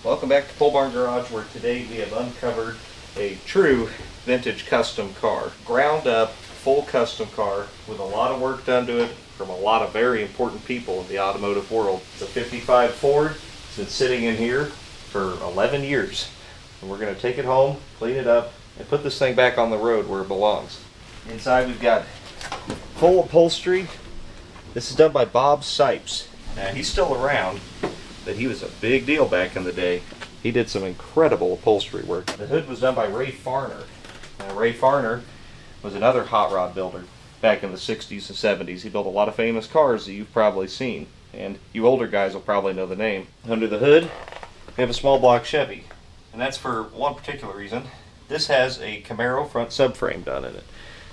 Welcome back to Pole Barn Garage, where today we have uncovered a true vintage custom car. Ground up, full custom car with a lot of work done to it from a lot of very important people in the automotive world. It's a 55 Ford. It's been sitting in here for 11 years. And we're going to take it home, clean it up, and put this thing back on the road where it belongs. Inside we've got full upholstery. This is done by Bob Sipes. Now he's still around, but he was a big deal back in the day. He did some incredible upholstery work. The hood was done by Ray Farner. Now Ray Farner was another hot rod builder back in the 60s and 70s. He built a lot of famous cars that you've probably seen, and you older guys will probably know the name. Under the hood, we have a small block Chevy, and that's for one particular reason. This has a Camaro front subframe done in it.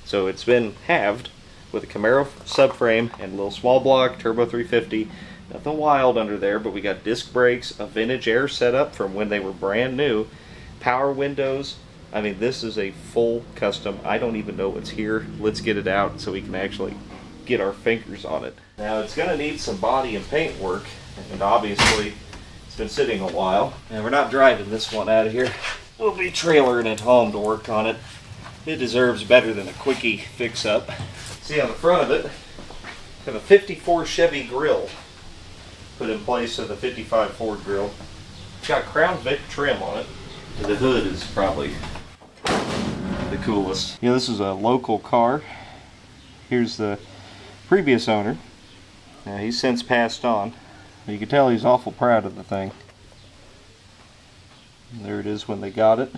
So it's been halved with a Camaro subframe and a little small block turbo 350. Nothing wild under there, but we got disc brakes, a vintage air setup from when they were brand new, power windows. I mean, this is a full custom. I don't even know what's here. Let's get it out so we can actually get our fingers on it. Now, it's going to need some body and paint work, and obviously it's been sitting a while. And we're not driving this one out of here. We'll be trailering it home to work on it. It deserves better than a quickie fix-up. See, on the front of it, we have a 54 Chevy grill put in place of the 55 Ford grill. It's got Crown Vic trim on it. The hood is probably the coolest. You know, this is a local car. Here's the previous owner. Now, he's since passed on. You can tell he's awful proud of the thing. And there it is when they got it.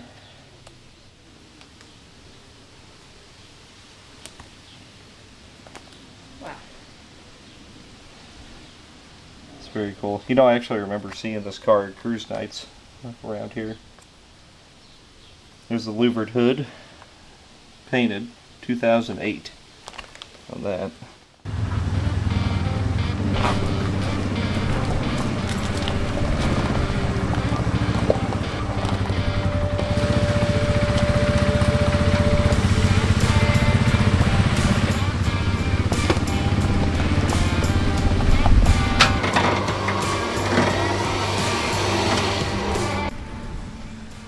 Very cool. You know, I actually remember seeing this car at cruise nights around here. There's the louvered hood, painted 2008 on that.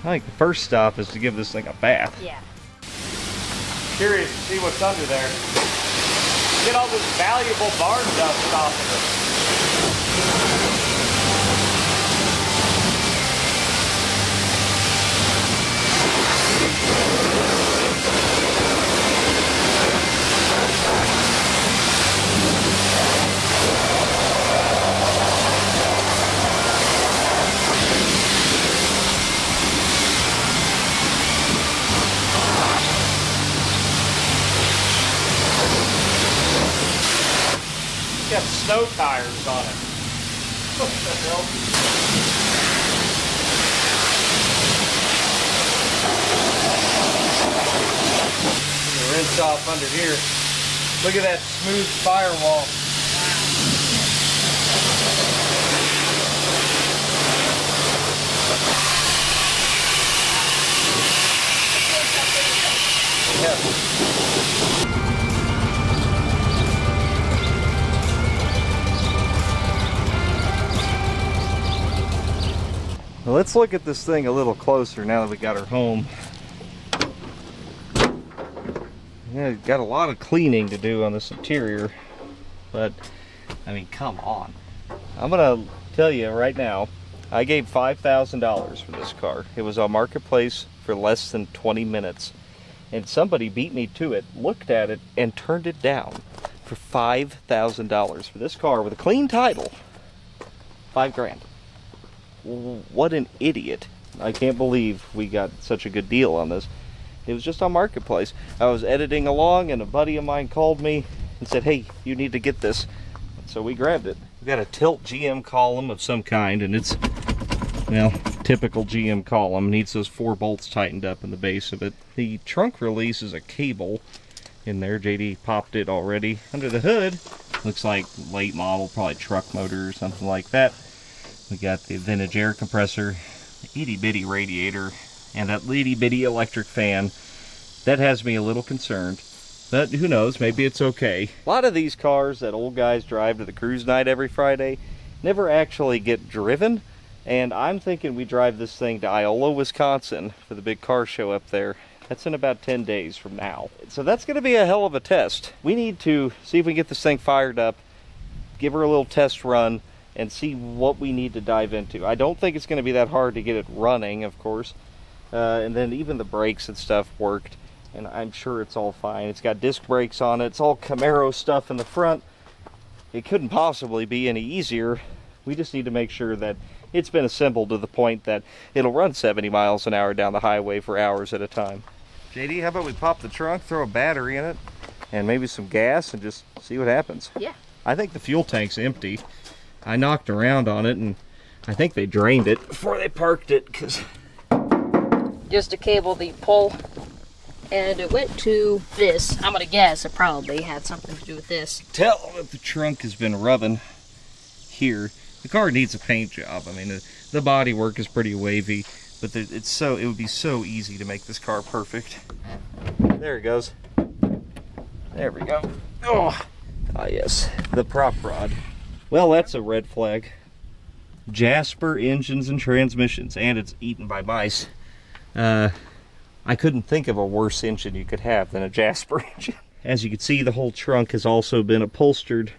I think the first stop is to give this thing a bath. Yeah. Curious to see what's under there. Get all this valuable barn dust off got snow tires on it. What the hell? Rinse off under here. Look at that smooth firewall. Yeah. Well, let's look at this thing a little closer now that we got her home. Yeah, got a lot of cleaning to do on this interior, but I mean, come on. I'm gonna tell you right now, I gave $5,000 for this car. It was on Marketplace for less than 20 minutes, and somebody beat me to it, looked at it, and turned it down for $5,000 for this car with a clean title. $5 grand. What an idiot. I can't believe we got such a good deal on this. It was just on Marketplace. I was editing along and a buddy of mine called me and said, hey, you need to get this. So we grabbed it. We got a tilt GM column of some kind, and it's, well, typical GM column. Needs those 4 bolts tightened up in the base of it. The trunk release is a cable in there. JD popped it already. Under the hood, looks like late model, probably truck motor or something like that. We got the vintage air compressor, itty bitty radiator, and that itty bitty electric fan. That has me a little concerned. But who knows, maybe it's okay. A lot of these cars that old guys drive to the cruise night every Friday never actually get driven. And I'm thinking we drive this thing to Iola, Wisconsin for the big car show up there. That's in about 10 days from now. So that's going to be a hell of a test. We need to see if we can get this thing fired up, give her a little test run, and see what we need to dive into. I don't think it's going to be that hard to get it running, of course. And then even the brakes and stuff worked, and I'm sure it's all fine. It's got disc brakes on it. It's all Camaro stuff in the front. It couldn't possibly be any easier. We just need to make sure that it's been assembled to the point that it'll run 70 miles an hour down the highway for hours at a time. JD, how about we pop the trunk, throw a battery in it, and maybe some gas, and just see what happens? Yeah. I think the fuel tank's empty. I knocked around on it, and I think they drained it before they parked it, because... Just a cable that you pull, and it went to this. I'm gonna guess it probably had something to do with this. Tell that the trunk has been rubbing here. The car needs a paint job. I mean, the body work is pretty wavy, but it would be so easy to make this car perfect. There it goes. There we go. Oh, ah yes, the prop rod. Well, that's a red flag. Jasper engines and transmissions, and it's eaten by mice. I couldn't think of a worse engine you could have than a Jasper engine. As you can see, the whole trunk has also been upholstered.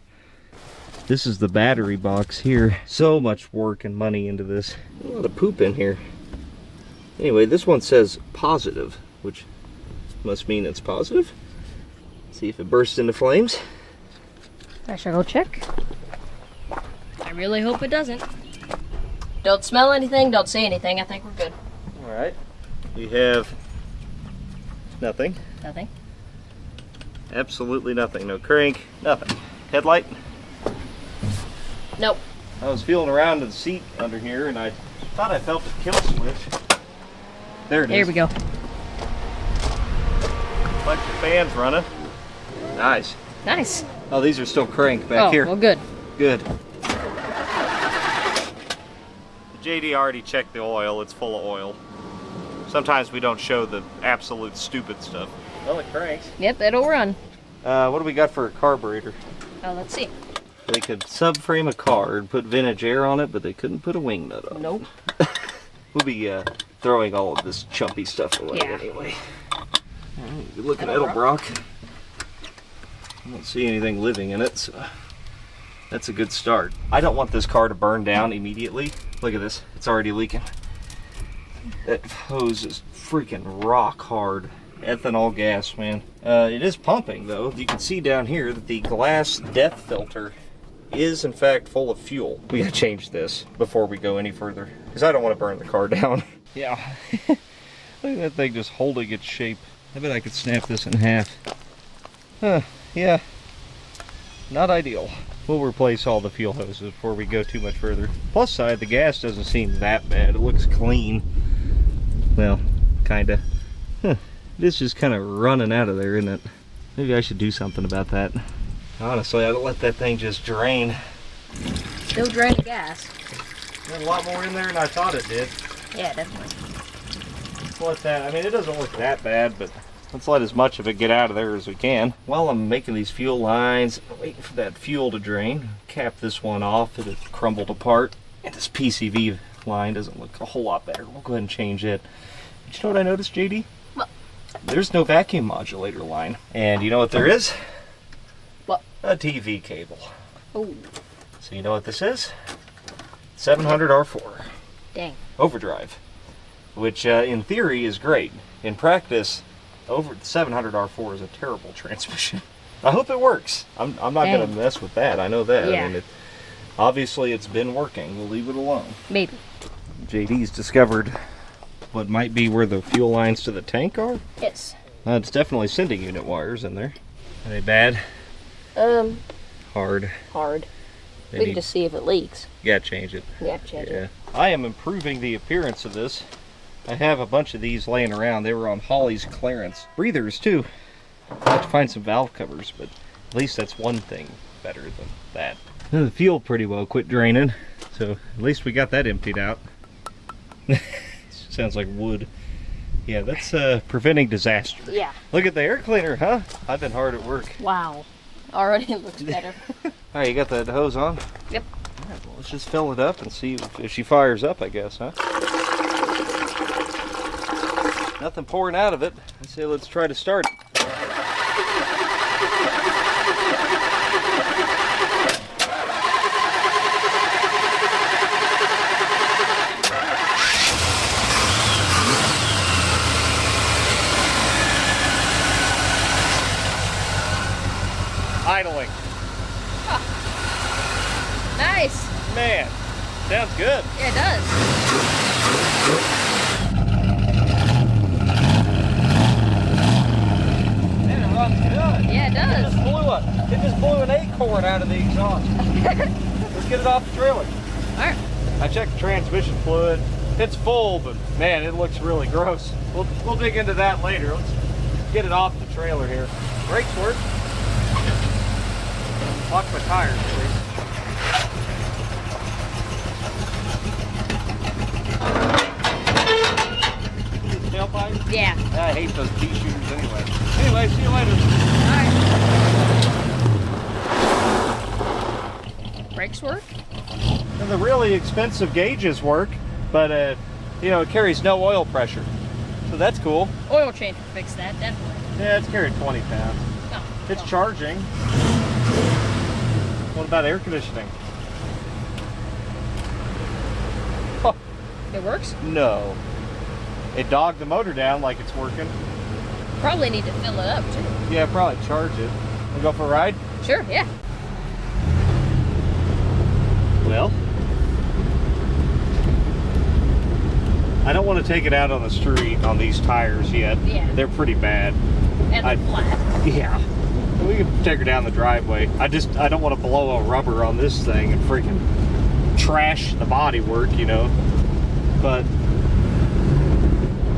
This is the battery box here. So much work and money into this. A lot of poop in here. Anyway, this one says positive, which must mean it's positive. See if it bursts into flames. I shall go check. I really hope it doesn't. Don't smell anything, don't see anything. I think we're good. All right. We have nothing. Nothing. Absolutely nothing. No crank, nothing. Headlight? Nope. I was feeling around in the seat under here, and I thought I felt the kill switch. There it is. Here we go. Electric fans running. Nice. Nice. Oh, these are still cranked back here. Well, good. Good. JD already checked the oil. It's full of oil. Sometimes we don't show the absolute stupid stuff. Well, it cranks. Yep, it'll run. What do we got for a carburetor? Oh, let's see. They could subframe a car and put vintage air on it, but they couldn't put a wing nut on it. Nope. We'll be throwing all of this chumpy stuff away anyway. Good looking Edelbrock. I don't see anything living in it, so that's a good start. I don't want this car to burn down immediately. Look at this, it's already leaking. That hose is freaking rock hard. Ethanol gas, man. It is pumping though. You can see down here that the glass depth filter is in fact full of fuel. We gotta change this before we go any further, because I don't want to burn the car down. Yeah. Look at that thing just holding its shape. I bet I could snap this in half. Huh, yeah. Not ideal. We'll replace all the fuel hoses before we go too much further. Plus side, the gas doesn't seem that bad. It looks clean. Well, kinda. Huh. It is just kind of running out of there, isn't it? Maybe I should do something about that. Honestly, I'd let that thing just drain. Still draining gas. There's a lot more in there than I thought it did. Yeah, definitely. Let's let that, I mean, it doesn't look that bad, but let's let as much of it get out of there as we can. While I'm making these fuel lines, waiting for that fuel to drain, cap this one off. It had crumbled apart. And this PCV line doesn't look a whole lot better. We'll go ahead and change it. But you know what I noticed, JD? What? There's no vacuum modulator line. And you know what there is? What? A TV cable. Oh. So you know what this is? 700 R4. Dang. Overdrive. Which in theory is great. In practice, 700 R4 is a terrible transmission. I hope it works. I'm not going to mess with that. I know that. Yeah. I mean, obviously it's been working. We'll leave it alone. Maybe. JD's discovered what might be where the fuel lines to the tank are. Yes. It's definitely sending unit wires in there. Are they bad? Hard. We can just see if it leaks. You gotta change it. Yeah, change it. I am improving the appearance of this. I have a bunch of these laying around. They were on Holly's clearance. Breathers too. I have to find some valve covers, but at least that's one thing better than that. The fuel pretty well quit draining, so at least we got that emptied out. Sounds like wood. Yeah, that's preventing disaster. Yeah. Look at the air cleaner, huh? I've been hard at work. Wow. Already it looks better. Alright, you got the hose on? Yep. Alright, well, Let's just fill it up and see if she fires up, I guess, huh? Nothing pouring out of it. I say let's try to start it. Idling. Oh. Nice. Man, sounds good. Yeah, it does. Man, it runs good. Yeah, it does. It just blew an acorn out of the exhaust. Let's get it off the trailer. Alright. I checked the transmission fluid. It's full, but man, it looks really gross. We'll dig into that later. Let's get it off the trailer here. Brakes work. Watch my tires, please. Tailpipe? Yeah. I hate those T-shooters anyway. Anyway, see you later. Alright. Brakes work? And the really expensive gauges work, but you know, it carries no oil pressure. So that's cool. Oil change will fix that, definitely. Yeah, it's carrying 20 pounds. No. It's charging. What about air conditioning? Oh, It works? no. It dogged the motor down like it's working. Probably need to fill it up, too. Yeah, probably charge it. We'll go for a ride? Sure, yeah. Well, I don't want to take it out on the street on these tires yet. Yeah. They're pretty bad. And they're flat. Yeah. We can take her down the driveway. I don't want to blow a rubber on this thing and freaking trash the body work, you know. But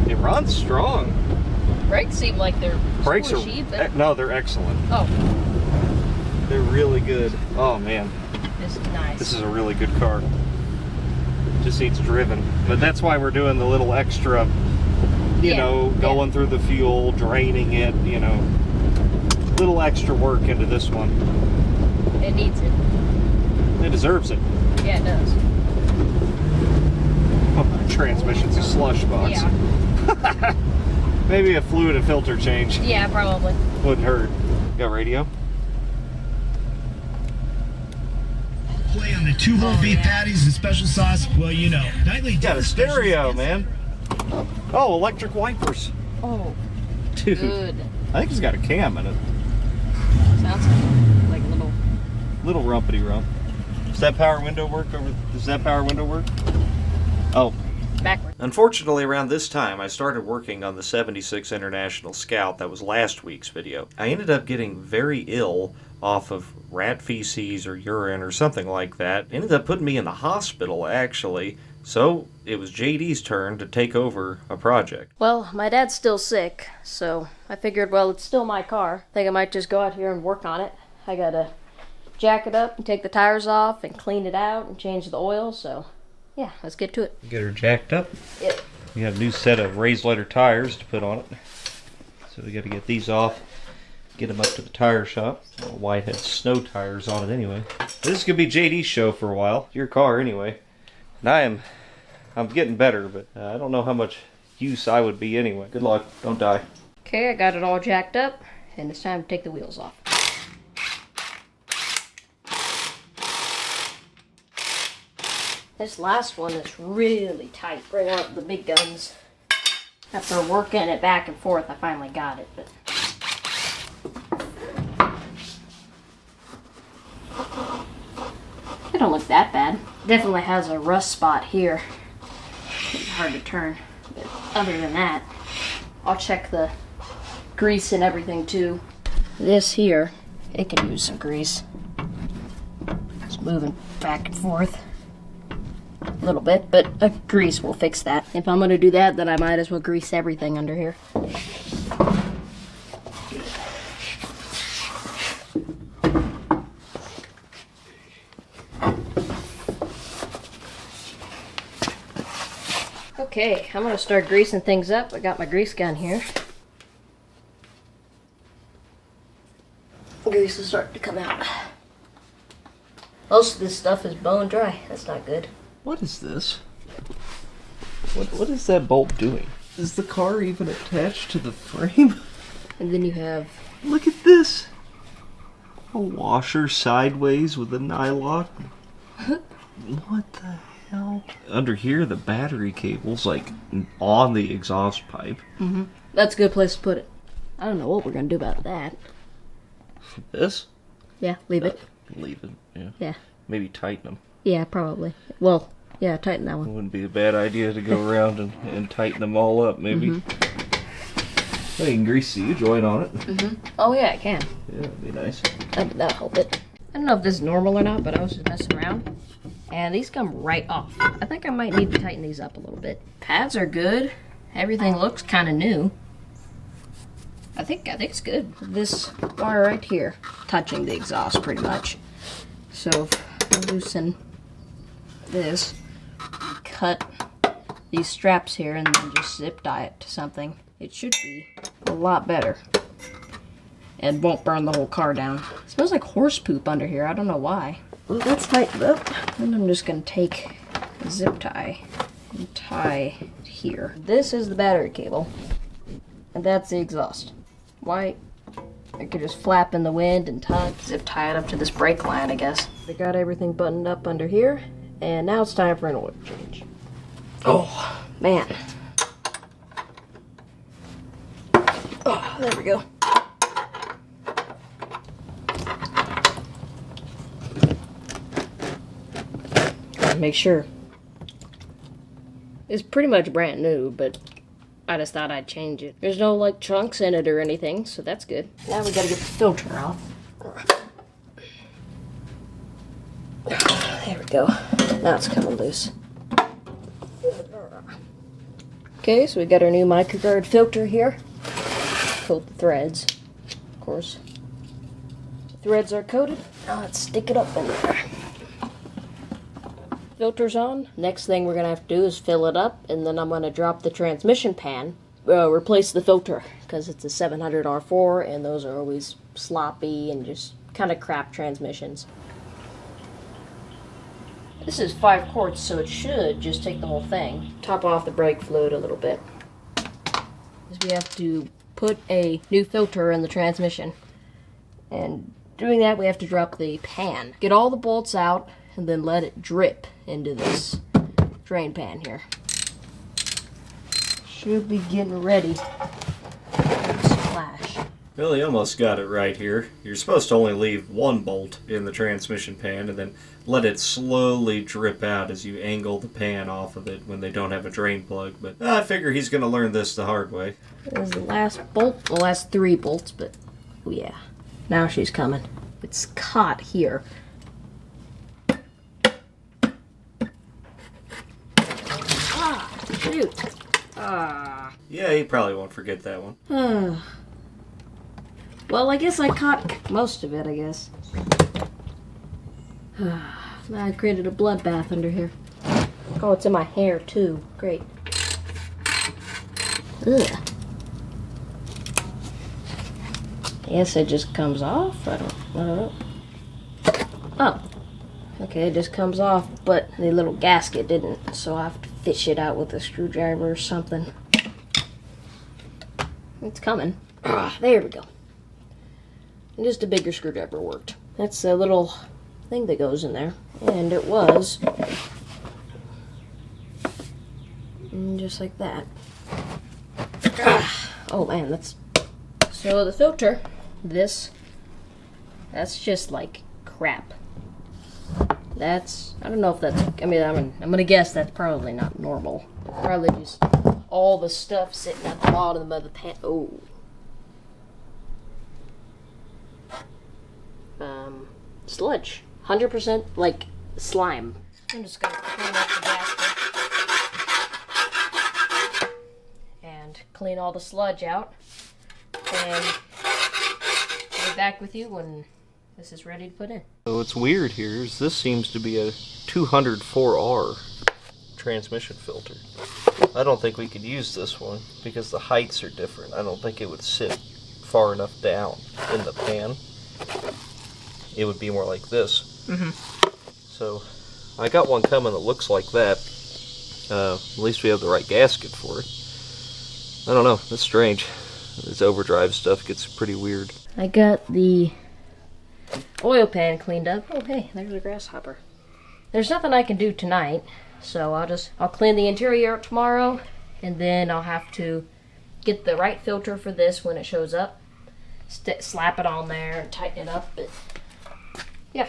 it runs strong. Brakes seem like they're Brakes squishy, are no, they're excellent. Oh, They're really good. Oh man, this is nice. this is a really good car. Just needs driven. But that's why we're doing the little extra, you know, going through the fuel, draining it, you know. Little extra work into this one. It needs it. It deserves it. Yeah, it does. Oh, the transmission's a slush box. Yeah. Maybe a fluid and filter change Yeah, probably. wouldn't hurt. Got radio? Play on the 2-hole beef patties and special sauce. Well, you know, nightly Got a dinner stereo, specials. man. Oh, electric wipers. Oh, Dude, good. I think it's got a cam in it. Sounds like a Little rumpity rump. Does that power window work? Oh. backward. Unfortunately, around this time, I started working on the 76 International Scout. That was last week's video. I ended up getting very ill off of rat feces or urine or something like that. Ended up putting me in the hospital, actually. So it was JD's turn to take over a project. Well, my dad's still sick, so I figured, well, it's still my car. I think I might just go out here and work on it. I gotta jack it up and take the tires off and clean it out and change the oil, so yeah, let's get to it. Get her jacked up. Yep. We have a new set of raised letter tires to put on it. So we got to get these off, get them up to the tire shop. Whitehead snow tires on it anyway. This is going to be JD's show for a while. Your car anyway. And I'm getting better, but I don't know how much use I would be anyway. Good luck. Don't die. Okay, I got it all jacked up, and it's time to take the wheels off. This last one is really tight. Bring out the big guns. After working it back and forth, I finally got it. But it don't look that bad. Definitely has a rust spot here. It's hard to turn. But other than that, I'll check the grease and everything too. This here, it can use some grease. It's moving back and forth a little bit, but grease will fix that. If I'm gonna do that, then I might as well grease everything under here. Okay, I'm gonna start greasing things up. I got my grease gun here. Grease is starting to come out. Most of this stuff is bone dry. That's not good. What is this? What is that bolt doing? Is the car even attached to the frame? And then you have... Look at this! A washer sideways with a nylock. What the hell? Under here, the battery cable's like on the exhaust pipe. Mm-hmm. That's a good place to put it. I don't know what we're gonna do about that. This? Yeah, leave it. Leave it, yeah. Yeah. Maybe tighten them. Yeah, probably. Well, yeah, tighten that It one. wouldn't be a bad idea to go around and tighten them all up, maybe. Well, you can grease the U-joint on it. Oh yeah, I can. Yeah, that'd be nice. That'll help it. I don't know if this is normal or not, but I was just messing around. And these come right off. I think I might need to tighten these up a little bit. Pads are good. Everything looks kind of new. I think it's good. This wire right here, touching the exhaust pretty much. So if I loosen this, cut these straps here, and then just zip tie it to something, it should be a lot better. And won't burn the whole car down. It smells like horse poop under here. I don't know why. Well, that's tightened up. And I'm just going to take a zip tie and tie it here. This is the battery cable. And that's the exhaust. Why? I could just flap in the wind and zip tie it up to this brake line, I guess. I got everything buttoned up under here. And now it's time for an oil change. Oh, man. Oh, there we go. Make sure. It's pretty much brand new, but I just thought I'd change it. There's no like chunks in it or anything, so that's good. Now we gotta get the filter off. There we go. Now it's coming loose. Okay, so we got our new microguard filter here. Coat the threads, of course. The threads are coated. Now let's stick it up in there. Filter's on. Next thing we're gonna have to do is fill it up, and then I'm gonna drop the transmission pan, replace the filter, because it's a 700 R4, and those are always sloppy and just kind of crap transmissions. This is 5 quarts, so it should just take the whole thing. Top off the brake fluid a little bit. Because we have to put a new filter in the transmission, and doing that we have to drop the pan. Get all the bolts out, and then let it drip into this drain pan here. Should be getting ready. Splash. Well, you almost got it right here. You're supposed to only leave one bolt in the transmission pan and then let it slowly drip out as you angle the pan off of it when they don't have a drain plug. But I figure he's going to learn this the hard way. This is the last bolt, the last 3 bolts, but oh yeah. Now she's coming. It's caught here. Shoot. Yeah, he probably won't forget that one. Well, I guess I caught most of it, I guess. Now I created a bloodbath under here. Oh, it's in my hair, too. Great. Ugh. I guess it just comes off? I don't know. Oh. Okay, it just comes off, but the little gasket didn't, so I have to fish it out with a screwdriver or something. It's coming. There we go. And just a bigger screwdriver worked. That's a little thing that goes in there. And it was just like that. Oh man, that's... So the filter, that's just like crap. That's, I don't know if that's, I mean, I'm gonna guess that's probably not normal. Probably just all the stuff sitting at the bottom of the pan. Oh. Sludge. 100% like slime. I'm just gonna clean up the gasket and clean all the sludge out. And I'll be back with you when this is ready to put in. So what's weird here is this seems to be a 204R transmission filter. I don't think we could use this one because the heights are different. I don't think it would sit far enough down in the pan. It would be more like this. So I got one coming that looks like that. At least we have the right gasket for it. I don't know, that's strange. This overdrive stuff gets pretty weird. I got the oil pan cleaned up. Oh hey, there's a grasshopper. There's nothing I can do tonight, so I'll clean the interior up tomorrow, and then I'll have to get the right filter for this when it shows up. Slap it on there and tighten it up, but yeah,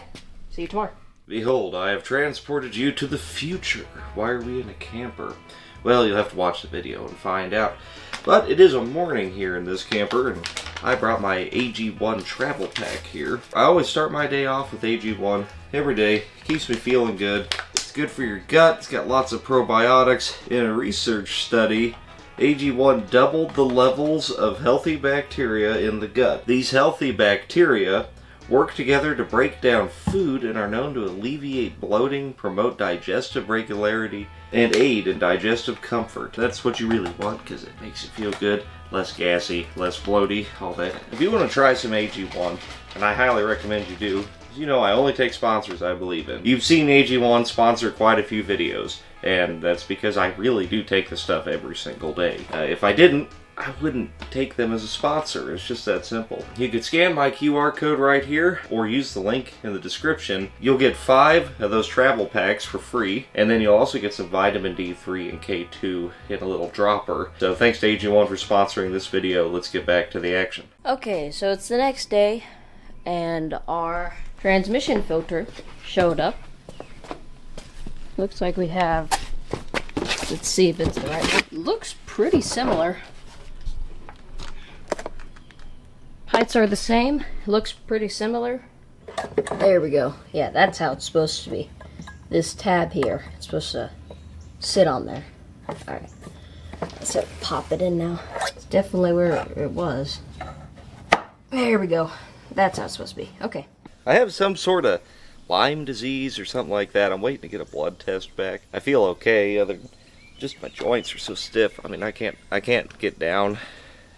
see you tomorrow. Behold, I have transported you to the future. Why are we in a camper? Well, you'll have to watch the video and find out. But it is a morning here in this camper, and I brought my AG1 travel pack here. I always start my day off with AG1 every day. Keeps me feeling good. It's good for your gut. It's got lots of probiotics. In a research study, AG1 doubled the levels of healthy bacteria in the gut. These healthy bacteria work together to break down food and are known to alleviate bloating, promote digestive regularity, and aid in digestive comfort. That's what you really want because it makes you feel good, less gassy, less bloaty, all that. If you want to try some AG1, and I highly recommend you do, you know I only take sponsors I believe in. You've seen AG1 sponsor quite a few videos, and that's because I really do take the stuff every single day. If I didn't, I wouldn't take them as a sponsor. It's just that simple. You could scan my QR code right here or use the link in the description. You'll get 5 of those travel packs for free, and then you'll also get some vitamin D3 and K2 in a little dropper. So thanks to AG1 for sponsoring this video. Let's get back to the action. Okay, so it's the next day, and our transmission filter showed up. Looks like we have, let's see if it's the right one. Looks pretty similar. Heights are the same. Looks pretty similar. There we go. Yeah, that's how it's supposed to be. This tab here, it's supposed to sit on there. Alright. Let's pop it in now. It's definitely where it was. There we go. That's how it's supposed to be. Okay. I have some sort of Lyme disease or something like that. I'm waiting to get a blood test back. I feel okay, other just my joints are so stiff. I mean, I can't get down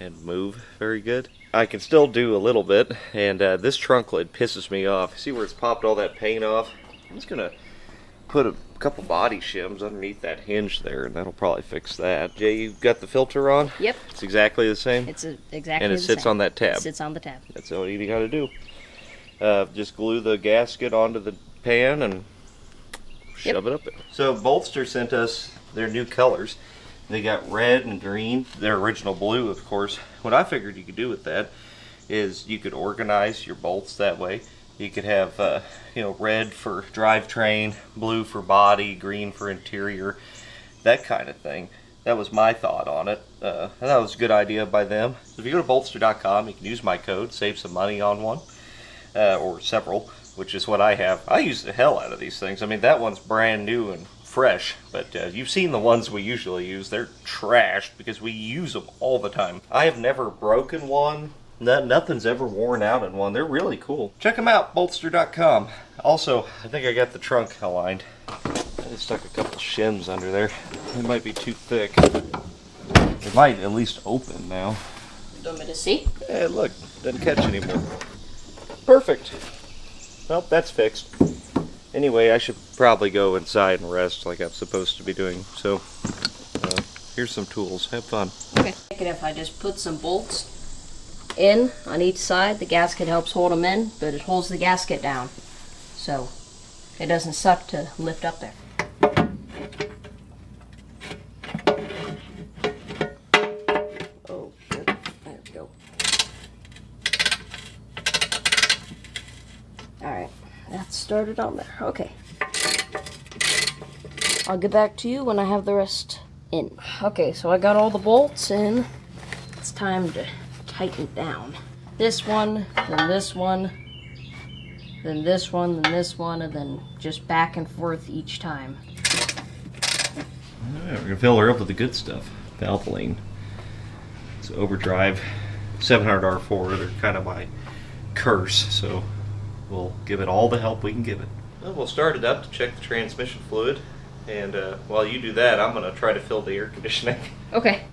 and move very good. I can still do a little bit, and this trunk lid pisses me off. See where it's popped all that paint off? I'm just gonna put a couple body shims underneath that hinge there, and that'll probably fix that. Jay, you got the filter on? Yep. It's exactly the same? It's exactly and it the sits same. on that tab. It sits on the tab. That's all you gotta do. Just glue the gasket onto the pan and shove it up there. So Bolster sent us their new colors. They got red and green, their original blue, of course. What I figured you could do with that is you could organize your bolts that way. You could have, red for drivetrain, blue for body, green for interior, that kind of thing. That was my thought on it. I thought it was a good idea by them. So if you go to bolster.com, you can use my code, save some money on one, or several, which is what I have. I use the hell out of these things. I mean, that one's brand new and fresh, but you've seen the ones we usually use. They're trashed because we use them all the time. I have never broken one. Nothing's ever worn out in one. They're really cool. Check them out, bolster.com. Also, I think I got the trunk aligned. I just stuck a couple shims under there. They might be too thick. It might at least open now. You want me to see? Hey, look, doesn't catch anymore. Perfect. Well, that's fixed. Anyway, I should probably go inside and rest like I'm supposed to be doing. So, here's some tools. Have fun. Okay. If I just put some bolts in on each side, the gasket helps hold them in, but it holds the gasket down. So, it doesn't suck to lift up there. Oh, good. There we go. Alright. That's started on there. Okay. I'll get back to you when I have the rest in. Okay, so I got all the bolts in. It's time to tighten down. This one, then this one, then this one, then this one, and then just back and forth each time. Alright, we're gonna fill her up with the good stuff. Valvoline. It's overdrive 700 R4. They're kind of my curse, so we'll give it all the help we can give it. Well, we'll start it up to check the transmission fluid, and while you do that, I'm going to try to fill the air conditioning. Okay.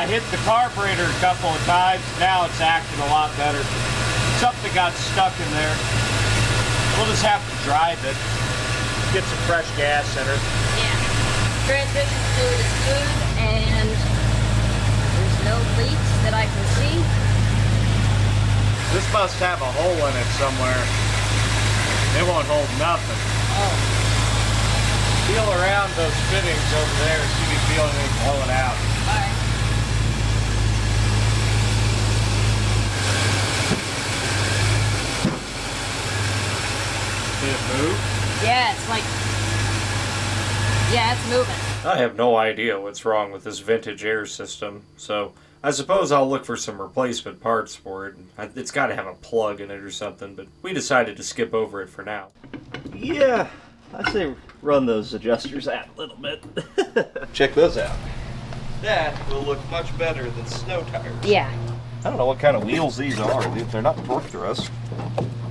I hit the carburetor a couple of times. Now it's acting a lot better. Something got stuck in there. We'll just have to drive it. Get some fresh gas in her. Yeah. Transmission fluid is good, and there's no leaks that I can see. This must have a hole in it somewhere. It won't hold nothing. Oh. Feel around those fittings over there, see if you feel anything blowing out. Alright. Did it move? Yeah, it's like... Yeah, it's moving. I have no idea what's wrong with this vintage air system, so I suppose I'll look for some replacement parts for it. It's got to have a plug in it or something, but we decided to skip over it for now. Yeah, I say run those adjusters out a little bit. Check those out. That will look much better than snow tires. Yeah. I don't know what kind of wheels these are. They're not torque thrust.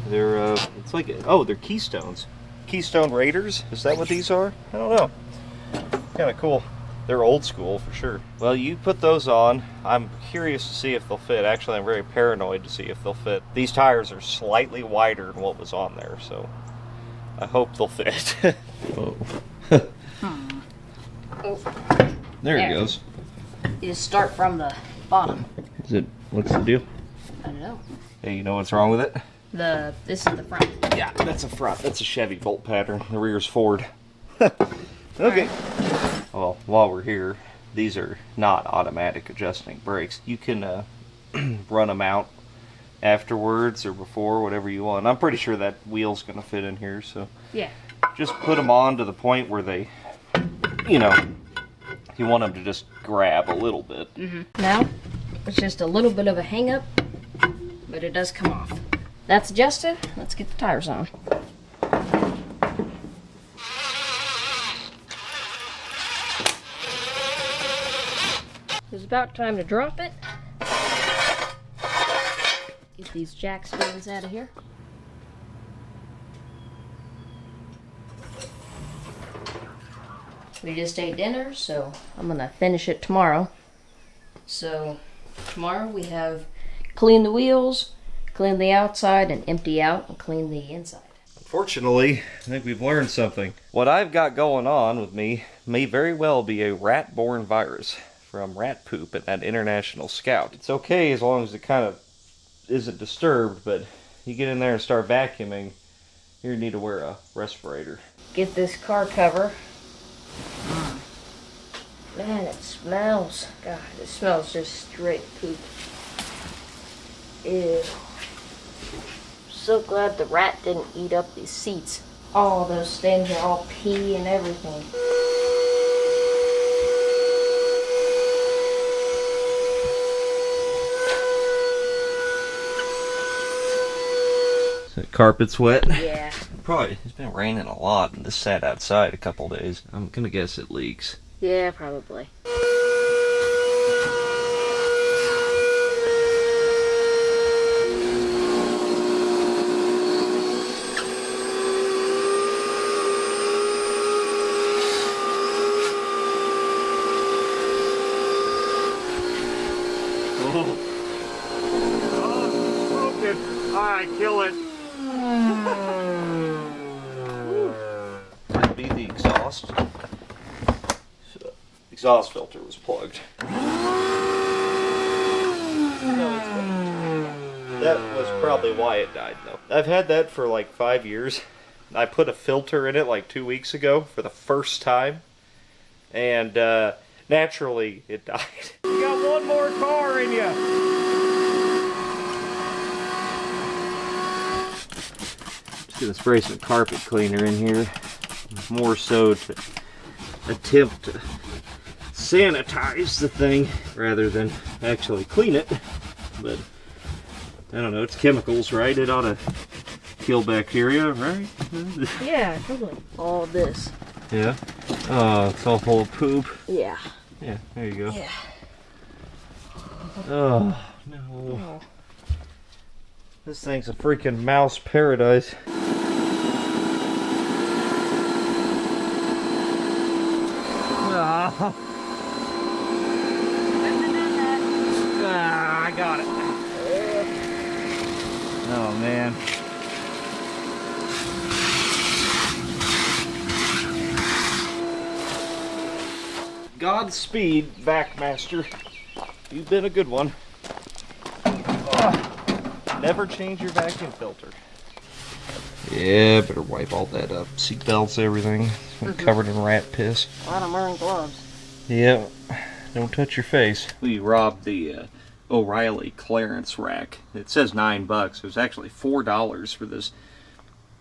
They're, it's like, oh, they're Keystones. Keystone Raiders? Is that what these are? I don't know. Kind of cool. They're old school for sure. Well, you put those on. I'm curious to see if they'll fit. Actually, I'm very paranoid to see if they'll fit. These tires are slightly wider than what was on there, so I hope they'll fit. Oh. There it goes. You just start from the bottom. Is it? What's the deal? I don't know. Hey, you know what's wrong with it? This is the front. Yeah, that's a front. That's a Chevy Volt pattern. The rear's Ford. Okay. Well, while we're here, these are not automatic adjusting brakes. You can run them out afterwards or before, whatever you want. I'm pretty sure that wheel's going to fit in here, so Yeah. just put them on to the point where they, you want them to just grab a little bit. Now, it's just a little bit of a hang up, but it does come off. That's adjusted. Let's get the tires on. It's about time to drop it. Get these jack springs out of here. We just ate dinner, so I'm gonna finish it tomorrow. So tomorrow we have clean the wheels, clean the outside, and empty out and clean the inside. Fortunately, I think we've learned something. What I've got going on with me may very well be a rat-borne virus from rat poop at that International Scout. It's okay as long as it kind of isn't disturbed, but you get in there and start vacuuming, you need to wear a respirator. Get this car cover. Man, it smells. God, it smells just straight poop. Ew. So glad the rat didn't eat up these seats. All those things are all pee and everything. The carpet's wet. Yeah. Probably, it's been raining a lot and this sat outside a couple days. I'm gonna guess it leaks. Yeah, probably. Oh, broken. Alright, kill it. Might be the exhaust. Exhaust filter was plugged. That was probably why it died, though. I've had that for like 5 years. I put a filter in it like 2 weeks ago for the first time, and naturally it died. You got one more car in you. Just gonna spray some carpet cleaner in here, more so to attempt to sanitize the thing rather than actually clean it. But I don't know, it's chemicals, right? It ought to kill bacteria, right? Yeah, totally. All this. Yeah. Oh, it's all full of poop. Yeah. Yeah, there you go. Yeah. Oh, no. Oh. This thing's a freaking mouse paradise. Ah. man. Godspeed, Vac-Master. You've been a good one. Never change your vacuum filter. Yeah, better wipe all that up. Seat belts, everything. Covered in rat piss. A lot of wearing gloves. Yeah, don't touch your face. We robbed the O'Reilly clearance rack. It says $9. It was actually $4 for this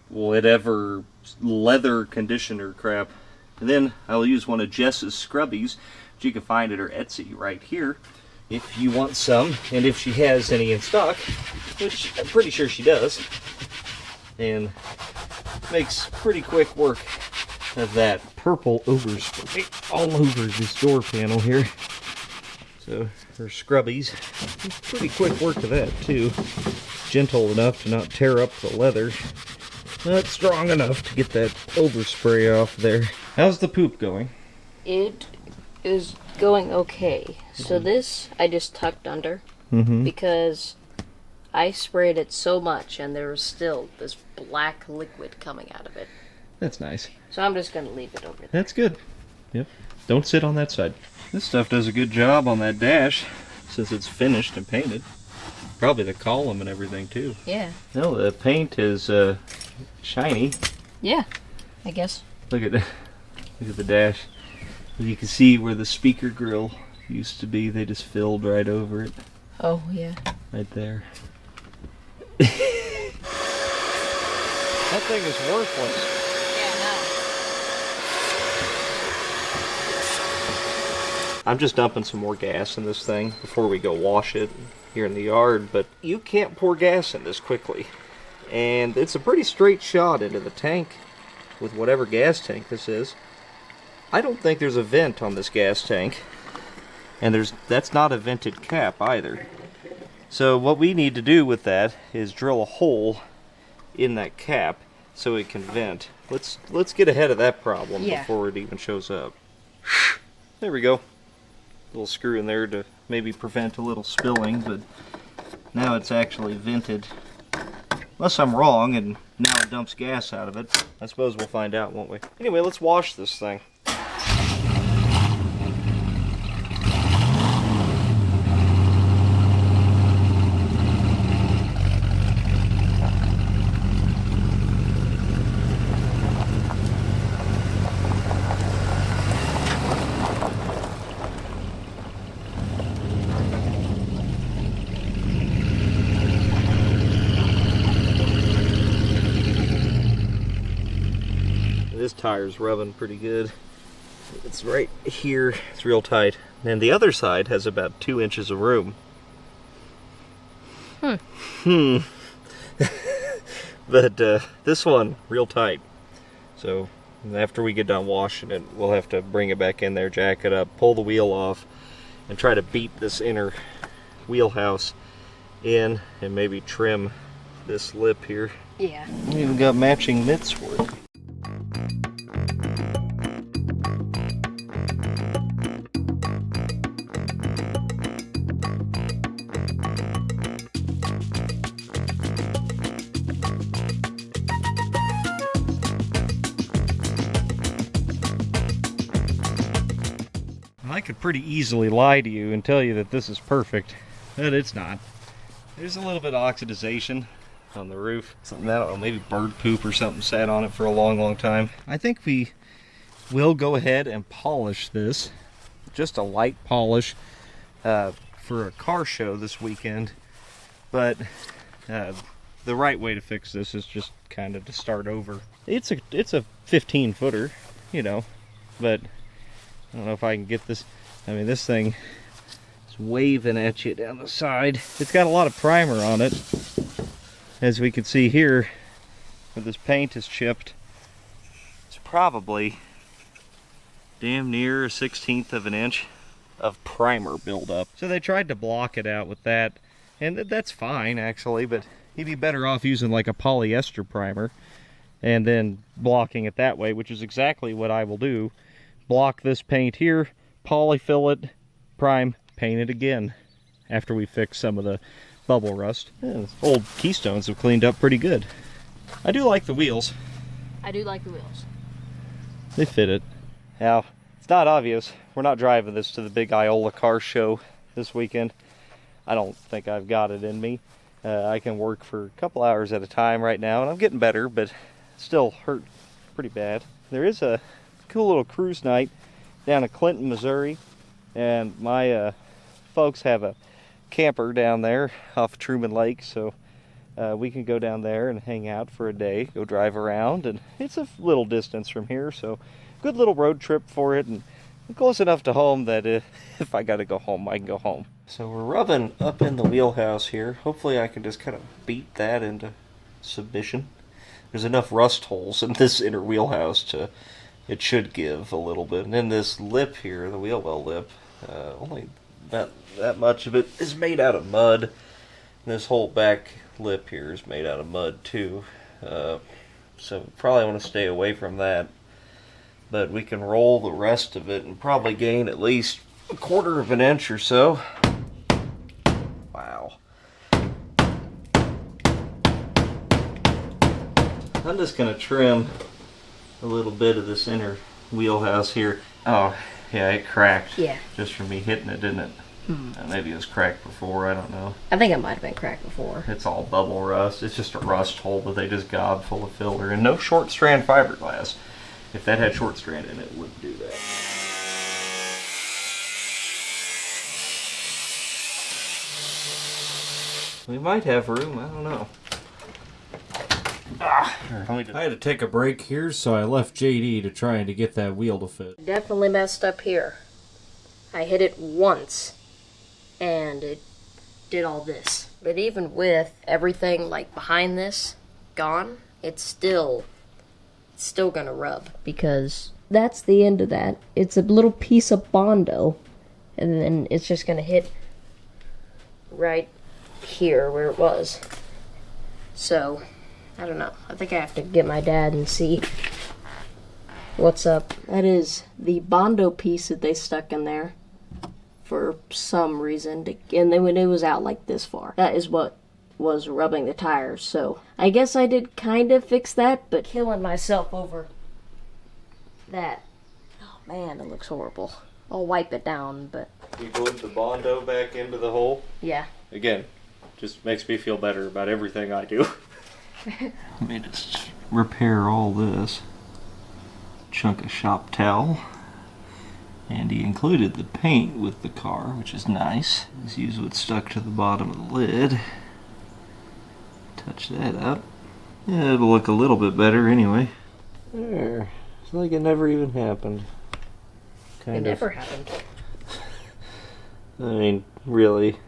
whatever leather conditioner crap. And then I'll use one of Jess's scrubbies, which you can find at her Etsy right here, if you want some, and if she has any in stock, which I'm pretty sure she does. And makes pretty quick work of that purple overspray all over this door panel here. So her scrubbies, pretty quick work of that too. Gentle enough to not tear up the leather. Not strong enough to get that overspray off there. How's the poop going? It is going okay. So this I just tucked under because I sprayed it so much and there was still this black liquid coming out of it. That's nice. So I'm just going to leave it over there. That's good. Yep. Don't sit on that side. This stuff does a good job on that dash since it's finished and painted. Probably the column and everything too. Yeah. No, the paint is shiny. Yeah, I guess. Look at the dash. You can see where the speaker grill used to be. They just filled right over it. Oh, yeah. Right there. That thing is worthless. Yeah, no. I'm just dumping some more gas in this thing before we go wash it here in the yard, but you can't pour gas in this quickly. And it's a pretty straight shot into the tank with whatever gas tank this is. I don't think there's a vent on this gas tank, and that's not a vented cap either. So what we need to do with that is drill a hole in that cap so it can vent. Let's get ahead of that problem before it even shows up. There we go. Little screw in there to maybe prevent a little spilling, but now it's actually vented. Unless I'm wrong and now it dumps gas out of it. I suppose we'll find out, won't we? Anyway, let's wash this thing. This tire's rubbing pretty good. It's right here, it's real tight. And the other side has about 2 inches of room. But this one, real tight. So after we get done washing it, we'll have to bring it back in there, jack it up, pull the wheel off, and try to beat this inner wheelhouse in and maybe trim this lip here. Yeah. We even got matching mitts for it. I could pretty easily lie to you and tell you that this is perfect, but it's not. There's a little bit of oxidization on the roof. Something, I don't know, maybe bird poop or something sat on it for a long time. I think we will go ahead and polish this. Just a light polish for a car show this weekend. But the right way to fix this is just kind of to start over. It's a 15 footer, you know, but I don't know if I can get this. I mean, this thing is waving at you down the side. It's got a lot of primer on it. As we can see here, where this paint is chipped, it's probably damn near 1/16 of an inch of primer buildup. So they tried to block it out with that, and that's fine actually, but you'd be better off using like a polyester primer and then blocking it that way, which is exactly what I will do. Block this paint here, polyfill it, prime, paint it again after we fix some of the bubble rust. Yeah, old keystones have cleaned up pretty good. I do like the wheels. I do like the wheels. They fit it. Now, it's not obvious. We're not driving this to the big Iola car show this weekend. I don't think I've got it in me. I can work for a couple hours at a time right now, and I'm getting better, but still hurt pretty bad. There is a cool little cruise night down in Clinton, Missouri, and my folks have a camper down there off Truman Lake, so we can go down there and hang out for a day, go drive around, and it's a little distance from here, so good little road trip for it, and close enough to home that if I gotta go home, I can go home. So we're rubbing up in the wheelhouse here. Hopefully I can just kind of beat that into submission. There's enough rust holes in this inner wheelhouse to, it should give a little bit. And then this lip here, the wheel well lip, only that much of it is made out of mud. And this whole back lip here is made out of mud too. So probably want to stay away from that. But we can roll the rest of it and probably gain at least 1/4 of an inch or so. Wow. I'm just going to trim a little bit of this inner wheelhouse here. Oh, yeah, it cracked. Yeah. Just from me hitting it, didn't it? Maybe it was cracked before, I don't know. I think it might have been cracked before. It's all bubble rust. It's just a rust hole that they just gobbed full of filler. And no short strand fiberglass. If that had short strand in it, it wouldn't do that. We might have room, I don't know. I had to take a break here, so I left JD to try and to get that wheel to fit. Definitely messed up here. I hit it once, and it did all this. But even with everything like behind this gone, it's still gonna rub, because that's the end of that. It's a little piece of Bondo, and then it's just gonna hit right here where it was. So I don't know. I think I have to get my dad and see what's up. That is the Bondo piece that they stuck in there for some reason, and then when it was out like this far, that is what was rubbing the tires. So I guess I did kind of fix that, but killing myself over that. Oh man, it looks horrible. I'll wipe it down, but You put the Bondo back into the hole. yeah. Again, just makes me feel better about everything I do. Let me just repair all this. Chunk of shop towel. And he included the paint with the car, which is nice. Let's use what's stuck to the bottom of the lid. Touch that up. Yeah, it'll look a little bit better anyway. There. It's like it never even happened. It never happened. I mean, really.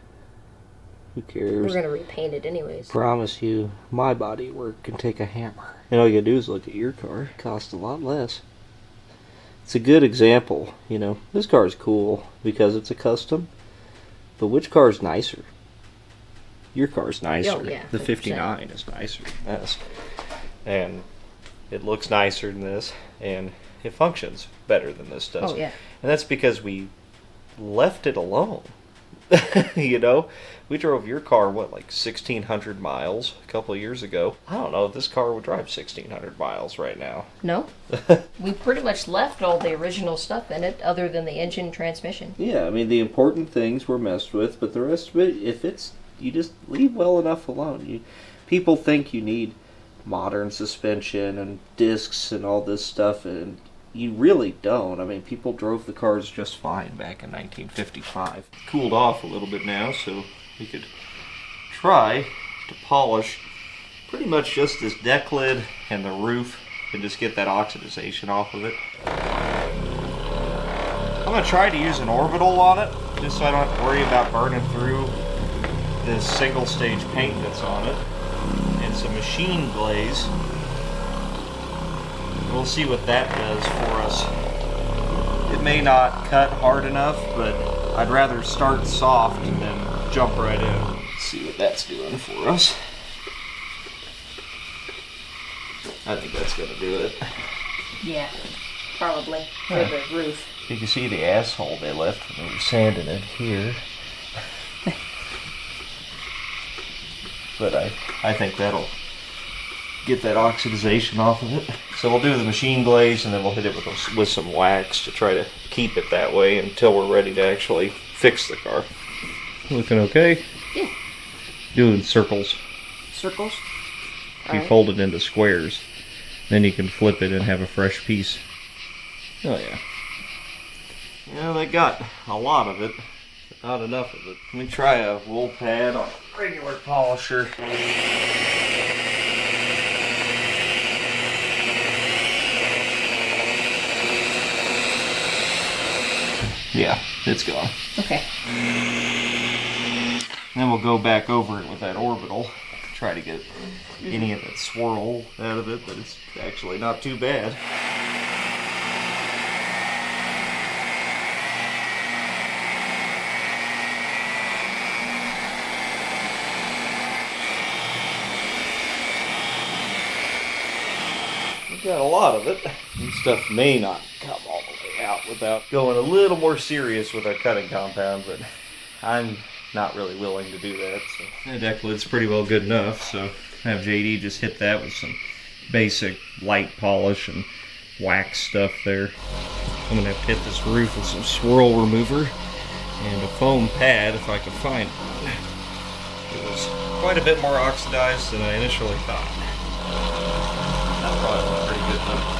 Who cares? We're gonna repaint it anyways. Promise you, my body work can take a hammer. And all you gotta do is look at your car. It costs a lot less. It's a good example, you know. This car is cool because it's a custom. But which car is nicer? Your car's nicer. Oh, yeah, the 100%. 59 is nicer than this. And it looks nicer than this. And it functions better than this does. Oh, yeah. And that's because we left it alone. You know, we drove your car, what, like 1,600 miles a couple of years ago. I don't know if this car would drive 1,600 miles right now. No. We pretty much left all the original stuff in it, other than the engine and transmission. Yeah, I mean, the important things were messed with, but the rest of it, if it's, you just leave well enough alone. People think you need modern suspension and discs and all this stuff, and you really don't. I mean, people drove the cars just fine back in 1955. Cooled off a little bit now, so we could try to polish pretty much just this deck lid and the roof and just get that oxidization off of it. I'm going to try to use an orbital on it, just so I don't have to worry about burning through this single stage paint that's on it, and some machine glaze. We'll see what that does for us. It may not cut hard enough, but I'd rather start soft and then jump right in. Let's see what that's doing for us. I think that's gonna do it. Yeah, probably. For the roof. You can see the asshole they left when they were sanding it here. but I think that'll get that oxidization off of it. So we'll do the machine glaze and then we'll hit it with some wax to try to keep it that way until we're ready to actually fix the car. Looking okay? Yeah. Doing circles. Circles? You fold it into squares. Then you can flip it and have a fresh piece. Oh yeah. Yeah, they got a lot of it, but not enough of it. Let me try a wool pad on a regular polisher. Yeah, it's gone. Okay. Then we'll go back over it with that orbital. Try to get any of that swirl out of it, but it's actually not too bad. We've got a lot of it. This stuff may not come all the way out without going a little more serious with our cutting compound, but I'm not really willing to do that. So the deck lid's pretty well good enough, so have JD just hit that with some basic light polish and wax stuff there. I'm gonna have to hit this roof with some swirl remover and a foam pad if I can find it. It was quite a bit more oxidized than I initially thought. That probably looked pretty good though.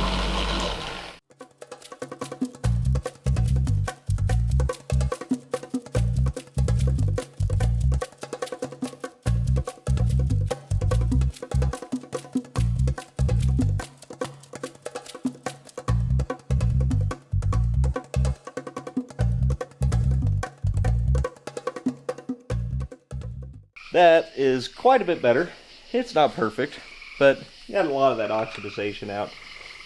That is quite a bit better. It's not perfect, but got a lot of that oxidization out.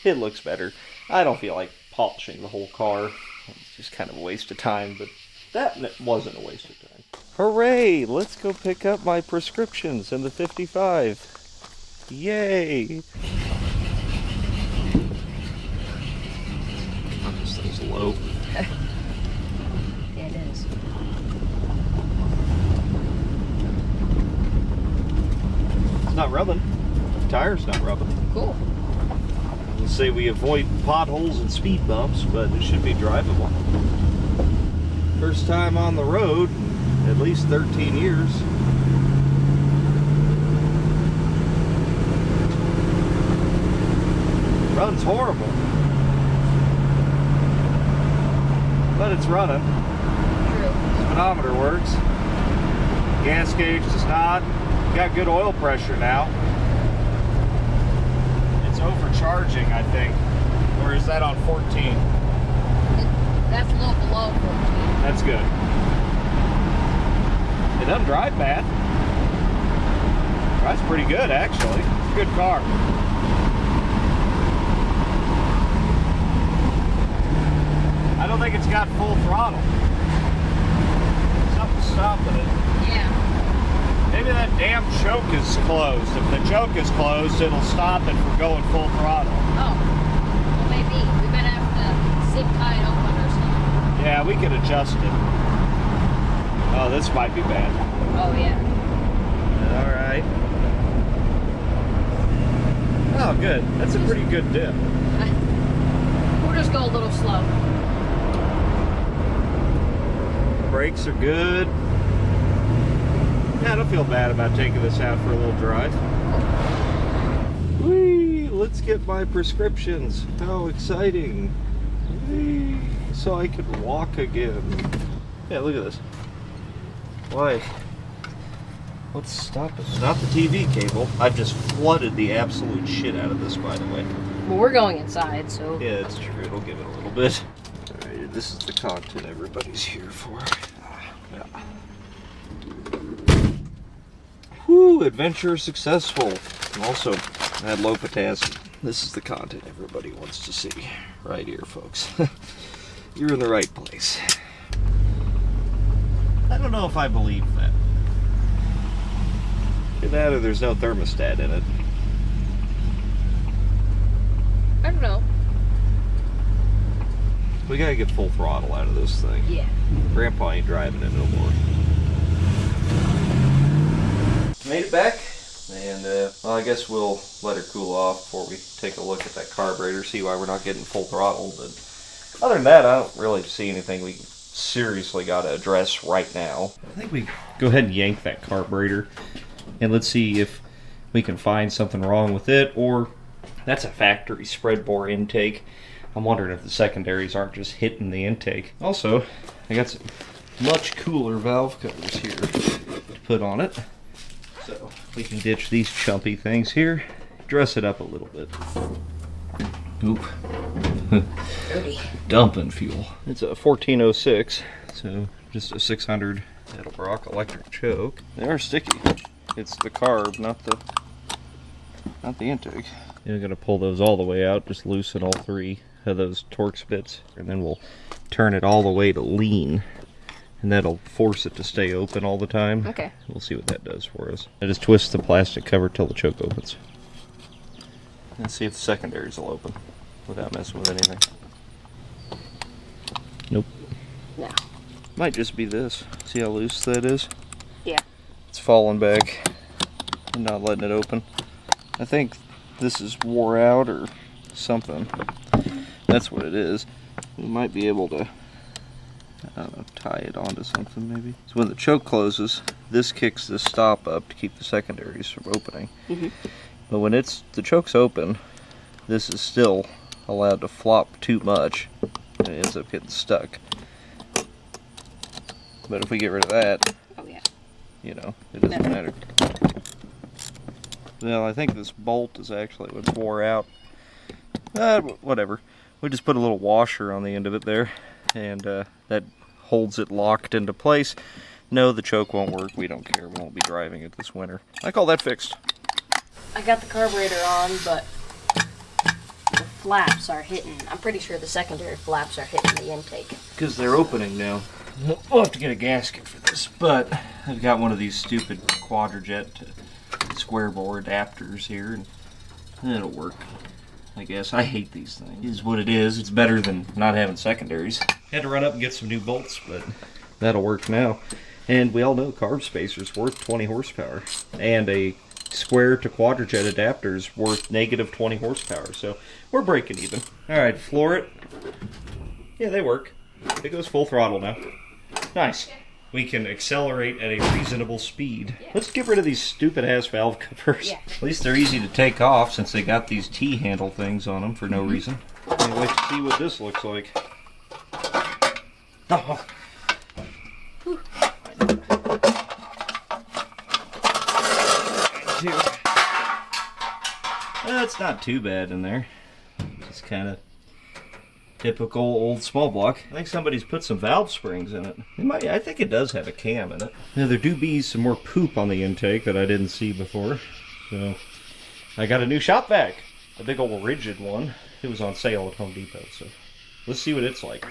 It looks better. I don't feel like polishing the whole car. It's just kind of a waste of time, but that wasn't a waste of time. Hooray! Let's go pick up my prescriptions in the 55. Yay! Oh, this thing's low. Yeah, it is. Not rubbing. The tire's not rubbing. Cool. Let's say we avoid potholes and speed bumps, but it should be drivable. First time on the road, at least 13 years. Runs horrible. But it's running. True. Speedometer works. Gas gauge does not. Got good oil pressure now. It's overcharging, I think. Or is that on 14? That's a little below 14. That's good. It doesn't drive bad. Drives pretty good, actually. It's a good car. I don't think it's got full throttle. Something's stopping it. Yeah. Maybe that damn choke is closed. If the choke is closed, it'll stop it from going full throttle. Oh. Well, maybe. We might have to zip tie it open or something. Yeah, we could adjust it. Oh, this might be bad. Oh, yeah. Alright. Oh, good. That's a pretty good dip. We'll just go a little slow. Brakes are good. Yeah, I don't feel bad about taking this out for a little drive. Whee! Let's get my prescriptions. How exciting. Whee! So I can walk again. Yeah, look at this. Why? What's stopping? It's not the TV cable. I've just flooded the absolute shit out of this, by the way. Well, we're going inside, so... Yeah, it's true. It'll give it a little bit. Alright, this is the content everybody's here for. Yeah. Woo! Adventure successful. And also, I had low potassium. This is the content everybody wants to see. Right here, folks. You're in the right place. I don't know if I believe that. Either that or there's no thermostat in it. I don't know. We gotta get full throttle out of this thing. Yeah. Grandpa ain't driving it no more. Made it back. And well, I guess we'll let her cool off before we take a look at that carburetor, see why we're not getting full throttle. But other than that, I don't really see anything we seriously got to address right now. I think we go ahead and yank that carburetor, and let's see if we can find something wrong with it, or that's a factory spread bore intake. I'm wondering if the secondaries aren't just hitting the intake. Also, I got some much cooler valve covers here to put on it. So we can ditch these chumpy things here, dress it up a little bit. Oop. Dirty. Dumping fuel. It's a 1406, so just a 600 Edelbrock electric choke. They are sticky. It's the carb, not the intake. You're gonna pull those all the way out, just loosen all three of those Torx bits, and then we'll turn it all the way to lean, and that'll force it to stay open all the time. Okay. We'll see what that does for us. I just twist the plastic cover till the choke opens. Let's see if the secondaries will open without messing with anything. Nope. No. Might just be this. See how loose that is? Yeah. It's falling back and not letting it open. I think this is wore out or something. That's what it is. We might be able to, I don't know, tie it onto something maybe. So when the choke closes, this kicks the stop up to keep the secondaries from opening. Mm-hmm. But when the choke's open, this is still allowed to flop too much, and it ends up getting stuck. But if we get rid of that, Oh yeah. you know, it doesn't matter. Well, I think this bolt is actually what wore out. Whatever. We just put a little washer on the end of it there, and that holds it locked into place. No, the choke won't work. We don't care. We won't be driving it this winter. I call that fixed. I got the carburetor on, but the flaps are hitting. I'm pretty sure the secondary flaps are hitting the intake. Because they're opening now. We'll have to get a gasket for this, but I've got one of these stupid Quadrajet square bore adapters here, and it'll work, I guess. I hate these things. It is what it is. It's better than not having secondaries. Had to run up and get some new bolts, but that'll work now. And we all know carb spacer's worth 20 horsepower, and a square to Quadrajet adapter's worth negative 20 horsepower, so we're breaking even. Alright, floor it. Yeah, they work. It goes full throttle now. Nice. We can accelerate at a reasonable speed. Yeah. Let's get rid of these stupid ass valve covers. Yeah. At least they're easy to take off since they got these T-handle things on them for no reason. Can't wait to see what this looks like. Oh. It's not too bad in there. Just kind of typical old small block. I think somebody's put some valve springs in it. I think it does have a cam in it. Now there do be some more poop on the intake that I didn't see before. So I got a new shop vac. A big old rigid one. It was on sale at Home Depot. So let's see what it's like.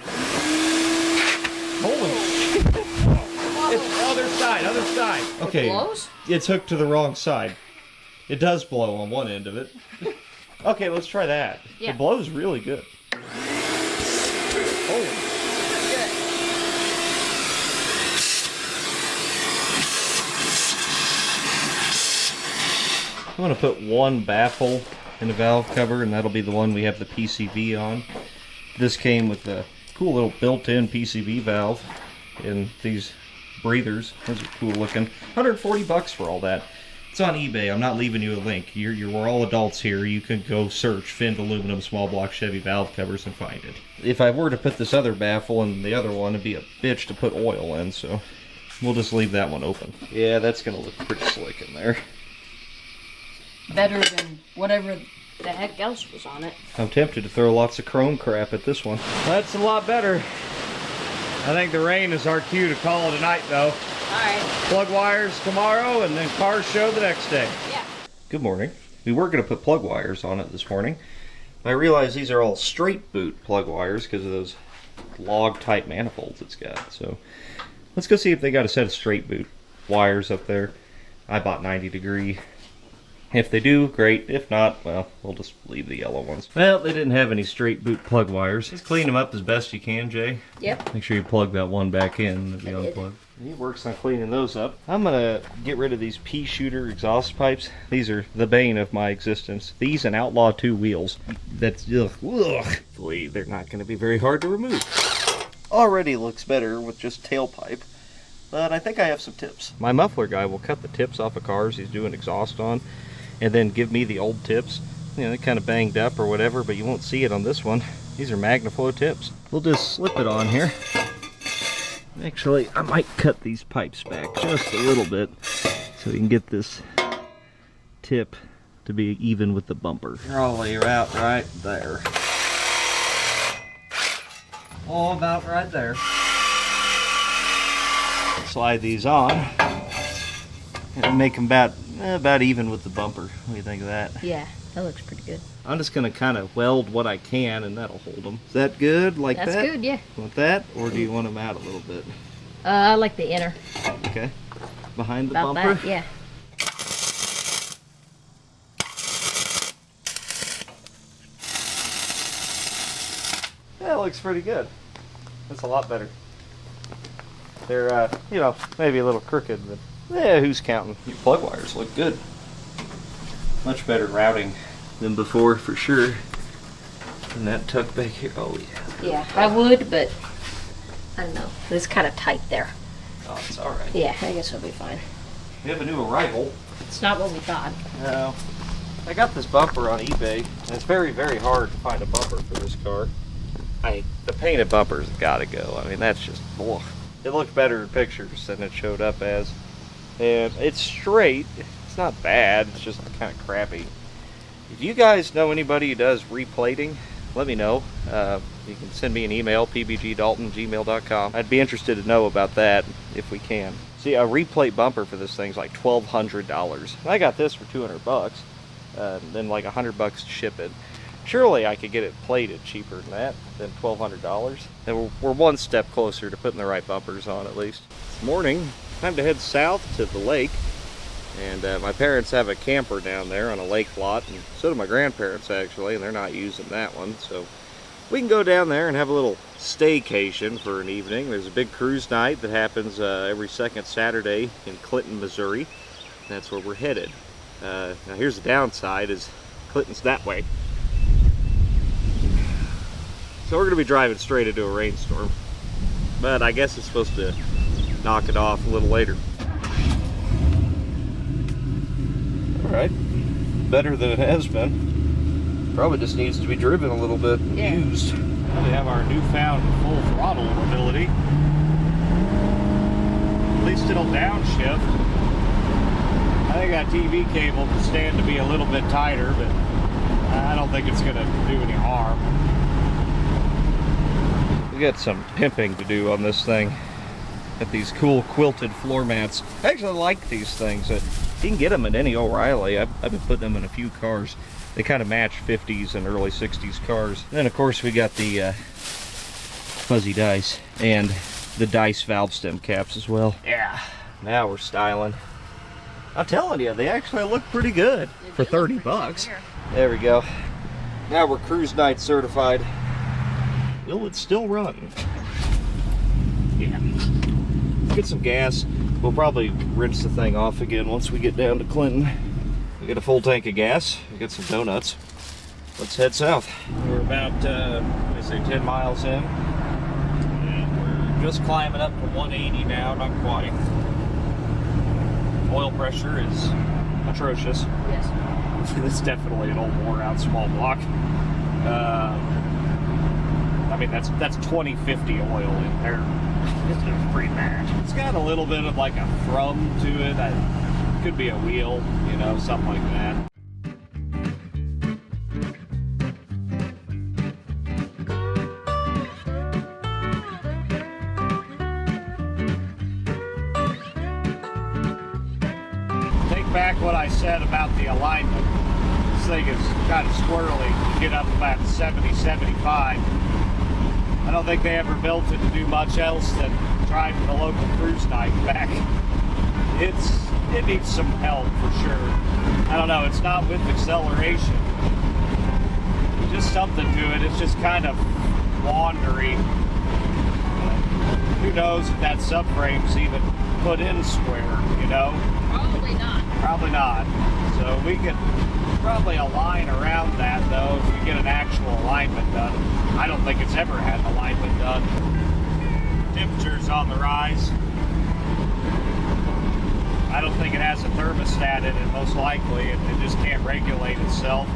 Holy shit. It's other side. Okay. It blows? It's hooked to the wrong side. It does blow on one end of it. Okay, let's try that. Yeah. It blows really good. Holy. I'm going to put one baffle in the valve cover, and that'll be the one we have the PCV on. This came with a cool little built-in PCV valve in these breathers. Those are cool looking. $140 for all that. It's on eBay. I'm not leaving you a link. We're all adults here. You can go search Finned aluminum small block Chevy valve covers and find it. If I were to put this other baffle in the other one, it'd be a bitch to put oil in, so we'll just leave that one open. Yeah, that's going to look pretty slick in there. Better than whatever the heck else was on it. I'm tempted to throw lots of chrome crap at this one. That's a lot better. I think the rain is our cue to call it a night, though. Alright. Plug wires tomorrow and then car show the next day. Yeah. Good morning. We were going to put plug wires on it this morning. I realize these are all straight boot plug wires because of those log type manifolds it's got. So let's go see if they got a set of straight boot wires up there. I bought 90 degree If they do, great. If not, well, we'll just leave the yellow ones. Well, they didn't have any straight boot plug wires. Just clean them up as best you can, Jay. Yep. Make sure you plug that one back in to be I did. unplugged. He works on cleaning those up. I'm gonna get rid of these pea shooter exhaust pipes. These are the bane of my existence. These and Outlaw 2 wheels. That's ugh. Boy, they're not gonna be very hard to remove. Already looks better with just tailpipe, but I think I have some tips. My muffler guy will cut the tips off of cars he's doing exhaust on, and then give me the old tips. You know, they're kind of banged up or whatever, but you won't see it on this one. These are MagnaFlow tips. We'll just slip it on here. Actually, I might cut these pipes back just a little bit so we can get this tip to be even with the bumper. Probably about right there. Oh, about right there. Slide these on and make them about even with the bumper. What do you think of that? Yeah, that looks pretty good. I'm just going to kind of weld what I can, and that'll hold them. Is that good? Like that? That's good, yeah. Want that, or do you want them out a little bit? I like the inner. Okay. Behind the About bumper? that, yeah. That looks pretty good. That's a lot better. They're, you know, maybe a little crooked, but yeah, who's counting? Your plug wires look good. Much better routing than before, for sure. And that tuck back here, oh yeah. Yeah, I would, but I don't know. It's kind of tight there. Oh, it's alright. Yeah, I guess it'll be fine. We have a new arrival. It's not what we thought. No. I got this bumper on eBay, and it's very, very hard to find a bumper for this car. The painted bumper's gotta go. I mean, that's just, ugh. It looked better in pictures than it showed up as. And it's straight. It's not bad, it's just kind of crappy. If you guys know anybody who does replating, let me know. You can send me an email, pbgdalton@gmail.com. I'd be interested to know about that if we can. See, a replate bumper for this thing's like $1,200. I got this for $200, then like $100 to ship it. Surely I could get it plated cheaper than that, than $1,200. And we're one step closer to putting the right bumpers on at least. This morning, time to head south to the lake. And my parents have a camper down there on a lake lot, and so do my grandparents actually, and they're not using that one. So we can go down there and have a little staycation for an evening. There's a big cruise night that happens every second Saturday in Clinton, Missouri. That's where we're headed. Now here's the downside, is Clinton's that way. So we're going to be driving straight into a rainstorm. But I guess it's supposed to knock it off a little later. Alright. Better than it has been. Probably just needs to be driven a little bit and used. We have our newfound full throttle ability. At least it'll downshift. I think that TV cable can stand to be a little bit tighter, but I don't think it's going to do any harm. We got some pimping to do on this thing. Got these cool quilted floor mats. I actually like these things. You can get them at any O'Reilly. I've been putting them in a few cars. They kind of match 50s and early 60s cars. And then of course we got the fuzzy dice and the dice valve stem caps as well. Yeah, now we're styling. I'm telling you, they actually look pretty good for 30 bucks. There we go. Now we're cruise night certified. Will it still run? Yeah. Get some gas. We'll probably rinse the thing off again once we get down to Clinton. We get a full tank of gas. We get some donuts. Let's head south. We're about, I say 10 miles in. And we're just climbing up to 180 now, not quite. Oil pressure is atrocious. Yes. It's definitely an old wore out small block. I mean, that's 2050 oil in there. It's pretty bad. It's got a little bit of like a thrum to it. It could be a wheel, you know, something like that. Take back what I said about the alignment. This thing is kind of squirrely. You get up about 70, 75. I don't think they ever built it to do much else than drive to the local cruise night back. it needs some help for sure. I don't know, it's not with acceleration. Just something to it. It's just kind of wandery. Who knows if that subframe's even put in square, you know? Probably not. Probably not. So we could probably align around that though if we get an actual alignment done. I don't think it's ever had an alignment done. Temperature's on the rise. I don't think it has a thermostat in it, most likely. It just can't regulate itself.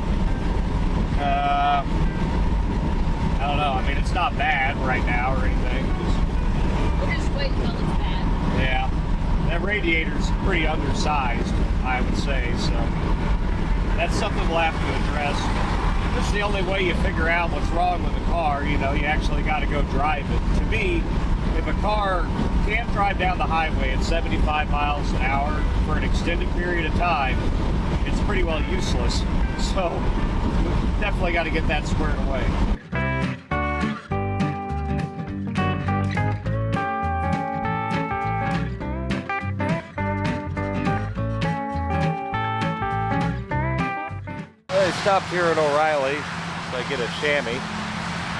I don't know. I mean, it's not bad right now or anything. We'll just wait until it's bad. Yeah. That radiator's pretty undersized, I would say, so that's something we'll have to address. That's the only way you figure out what's wrong with a car, you know, you actually got to go drive it. To me, if a car can't drive down the highway at 75 miles an hour for an extended period of time, it's pretty well useless. So, definitely got to get that squared away. I stopped here at O'Reilly so I get a chamois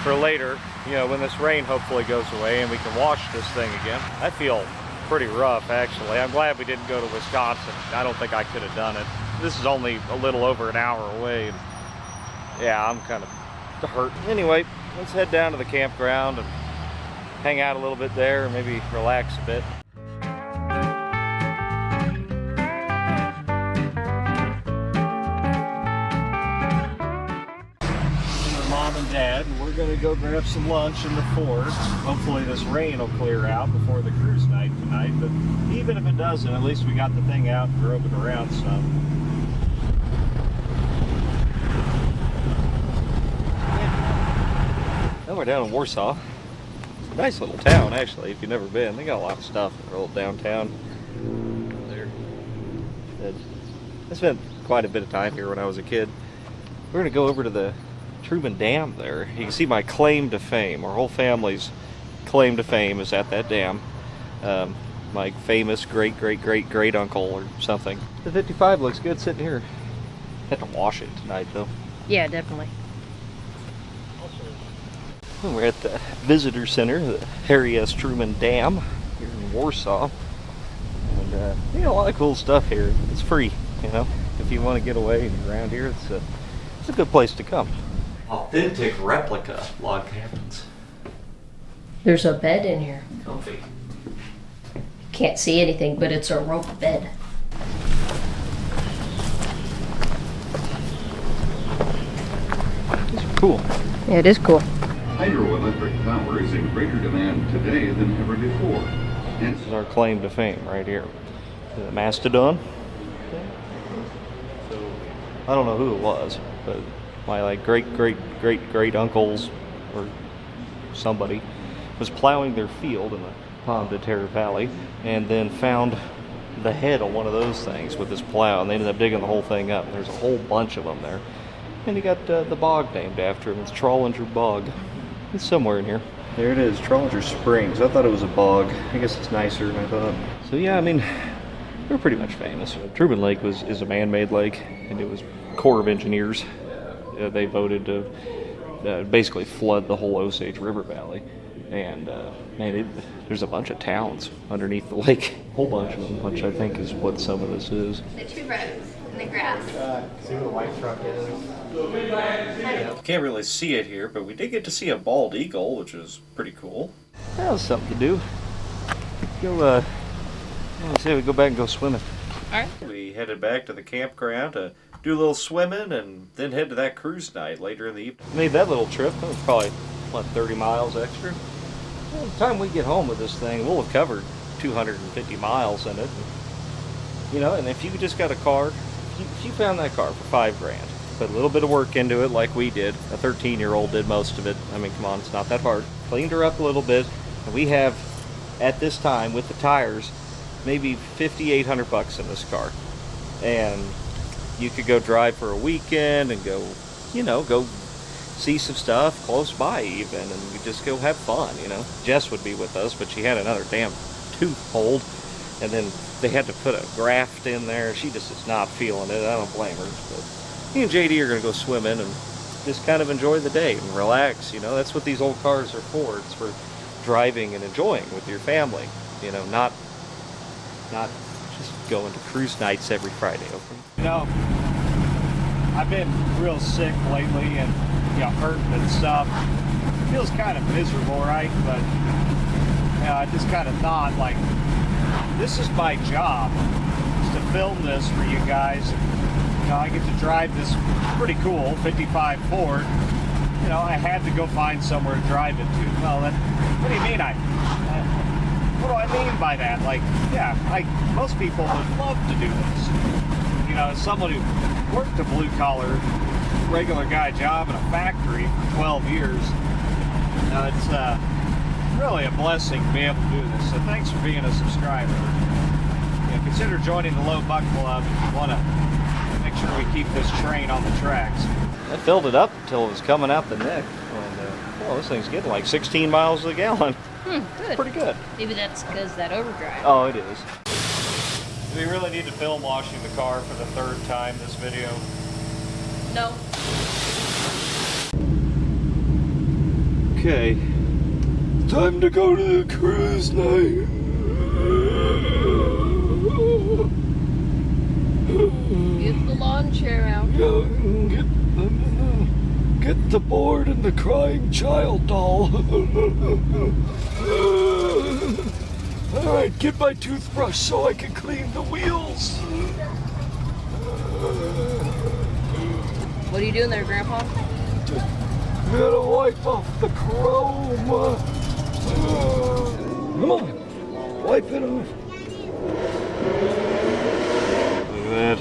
for later, you know, when this rain hopefully goes away and we can wash this thing again. I feel pretty rough, actually. I'm glad we didn't go to Wisconsin. I don't think I could have done it. This is only a little over an hour away. And yeah, I'm kind of hurt. Anyway, let's head down to the campground and hang out a little bit there and maybe relax a bit. Mom and Dad, and we're gonna go grab some lunch in the Ford. Hopefully this rain will clear out before the cruise night tonight, but even if it doesn't, at least we got the thing out and drove it around some. Now we're down in Warsaw. It's a nice little town, actually, if you've never been. They got a lot of stuff in their old downtown. There. I spent quite a bit of time here when I was a kid. We're gonna go over to the Truman Dam there. You can see my claim to fame. Our whole family's claim to fame is at that dam. My famous great uncle or something. The 55 looks good sitting here. Have to wash it tonight though. Yeah, definitely. We're at the visitor center, the Harry S. Truman Dam here in Warsaw. And you know, a lot of cool stuff here. It's free, you know. If you want to get away and around here, it's a good place to come. Authentic replica log cabins. There's a bed in here. Comfy. Can't see anything, but it's a rope bed. These are cool. Yeah, it is cool. Hydroelectric power is in greater demand today than ever before. This is our claim to fame right here. The Mastodon. So, I don't know who it was, but my great uncles or somebody was plowing their field in the Pomme de Terre Valley and then found the head of one of those things with his plow, and they ended up digging the whole thing up. There's a whole bunch of them there. And he got the bog named after him. It's Trollinger Bog. It's somewhere in here. There it is, Trollinger Springs. I thought it was a bog. I guess it's nicer than I thought. So yeah, I mean, we're pretty much famous. Truman Lake is a man-made lake, and it was Corps of Engineers. They voted to basically flood the whole Osage River Valley. And man, there's a bunch of towns underneath the lake. A whole bunch of them, which I think is what some of this is. The two roads in the grass. See what the white truck is? You can't really see it here, but we did get to see a bald eagle, which is pretty cool. That was something to do. Go, let's say we go back and go swimming. All right. We headed back to the campground to do a little swimming and then head to that cruise night later in the evening. Made that little trip. That was probably, 30 miles extra. By the time we get home with this thing, we'll have covered 250 miles in it. You know, and if you just got a car, if you found that car for $5,000, put a little bit of work into it like we did. A 13-year-old did most of it. I mean, come on, it's not that hard. Cleaned her up a little bit, and we have, at this time, with the tires, maybe $5,800 in this car. And you could go drive for a weekend and go, you know, go see some stuff close by even, and we just go have fun, you know. Jess would be with us, but she had another damn tooth pulled, And then they had to put a graft in there. She just is not feeling it. I don't blame her. But me and JD are going to go swimming and just kind of enjoy the day and relax. You know, that's what these old cars are for. It's for driving and enjoying with your family. You know, not just going to cruise nights every Friday. Okay? You know, I've been real sick lately and, you know, hurting and stuff. Feels kind of miserable, right? But, you know, I just kind of thought, like, this is my job, is to film this for you guys. You know, I get to drive this pretty cool 55 Ford. You know, I had to go find somewhere to drive it to. Well, what do you mean what do I mean by that? Like, yeah, most people would love to do this. You know, as someone who worked a blue-collar, regular guy job in a factory for 12 years, it's really a blessing to be able to do this. So thanks for being a subscriber. You know, consider joining the Low Buck Club if you want to make sure we keep this train on the tracks. I filled it up until it was coming out the neck. And, well, this thing's getting like 16 miles a gallon. Good. Pretty good. Maybe that's because that overdrive. Oh, it is. Do we really need to film washing the car for the third time this video? No. Okay. Time to go to the cruise night. Get the lawn chair out. Get the board and the crying child doll. Alright, get my toothbrush so I can clean the wheels. What are you doing there, Grandpa? I gotta wipe off the chrome. Come on, wipe it off. Look at that.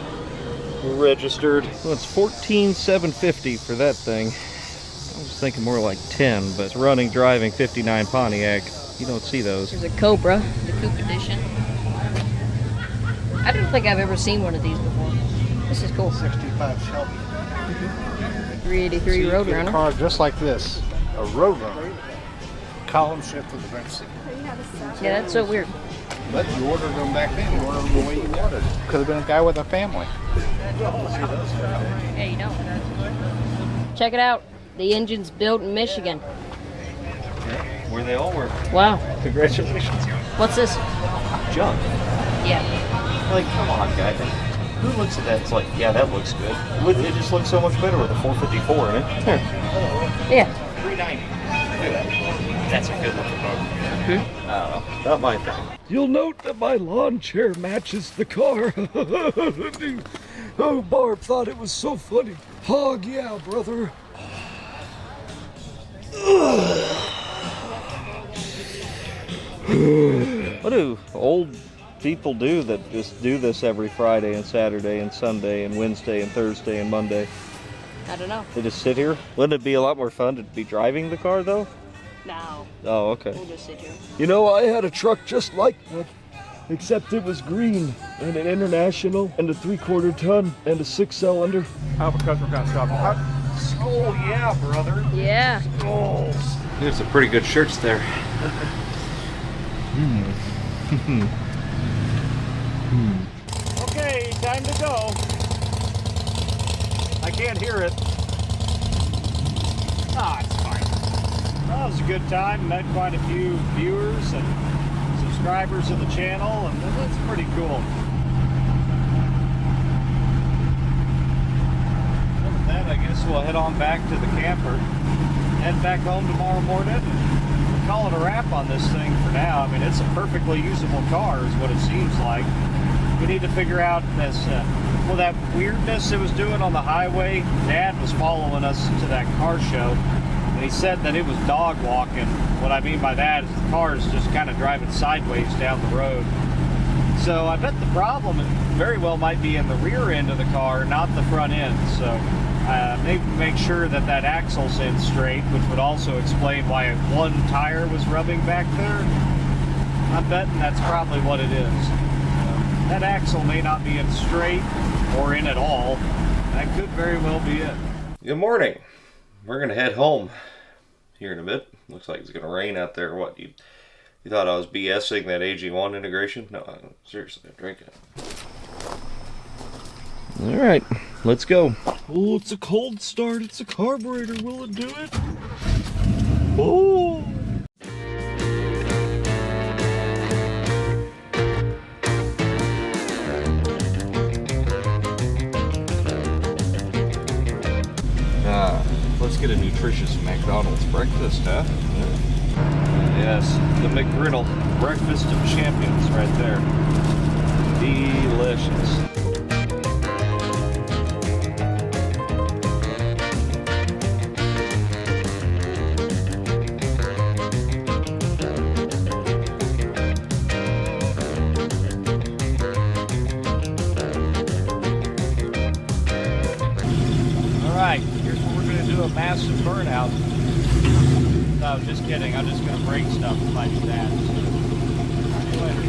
Registered. Well, it's $14,750 for that thing. I was thinking more like 10, but it's running, driving 59 Pontiac. You don't see those. There's a Cobra, the Coupe Edition. I don't think I've ever seen one of these before. This is cool. 65 Shelby. 383 Roadrunner. A car just like this, a Roadrunner, column shift with the bench seat. Yeah, that's so weird. But you ordered them back then, you ordered them the way you wanted it. Could have been a guy with a family. Yeah, you don't. Check it out. The engine's built in Michigan. Where they all were. Wow. Congratulations. What's this? Junk. Yeah. Like, come on, guy. Who looks at that? It's like, yeah, that looks good. It just looks so much better with a 454 in it. Here. Yeah. 390. That's a good looking boat. I don't know. Not my thing. You'll note that my lawn chair matches the car. Oh, Barb thought it was so funny. Hog, yeah, brother. What do old people do that just do this every Friday and Saturday and Sunday and Wednesday and Thursday and Monday? I don't know. They just sit here? Wouldn't it be a lot more fun to be driving the car, though? No. Oh, okay. We'll just sit here. You know, I had a truck just like that, except it was green and an International and a 3/4 ton and a 6-cylinder. Because we're going to stop. Oh, yeah, brother. Yeah. Oh. There's some pretty good shirts there. Okay, time to go. I can't hear it. Ah, it's fine. Well, it was a good time. Met quite a few viewers and subscribers of the channel, and that's pretty cool. Well, with that, I guess we'll head on back to the camper. Head back home tomorrow morning and call it a wrap on this thing for now. I mean, it's a perfectly usable car is what it seems like. We need to figure out this, well, that weirdness it was doing on the highway. Dad was following us to that car show, and he said that it was dog walking. What I mean by that is the car is just kind of driving sideways down the road. So I bet the problem very well might be in the rear end of the car, not the front end. So maybe make sure that that axle's in straight, which would also explain why one tire was rubbing back there. I'm betting that's probably what it is. That axle may not be in straight or in at all. That could very well be it. Good morning. We're going to head home here in a bit. Looks like it's going to rain out there. What, you You thought I was BSing that AG1 integration? No, seriously, I'm drinking it. Alright, let's go. Oh, it's a cold start. It's a carburetor. Will it do it? Oh! Let's get a nutritious McDonald's breakfast, huh? Yeah. Yes, the McGriddle breakfast of champions right there. Delicious. Alright, here's what we're going to do, a massive burnout. No, just kidding. I'm just going to break stuff if I do that. See you later.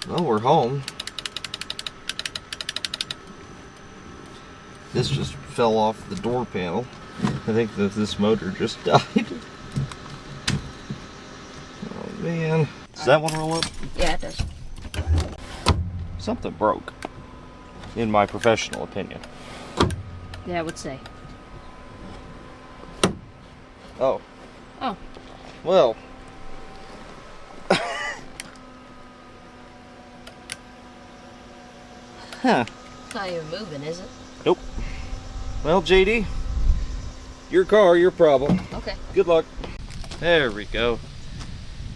Well, we're home. This just fell off the door panel. I think that this motor just died. Oh man. Does that one roll up? Yeah, it does. Something broke, in my professional opinion. Yeah, I would say. Oh. Oh. Well. Huh. It's not even moving, is it? Nope. Well, JD, your car, your problem. Okay. Good luck. There we go.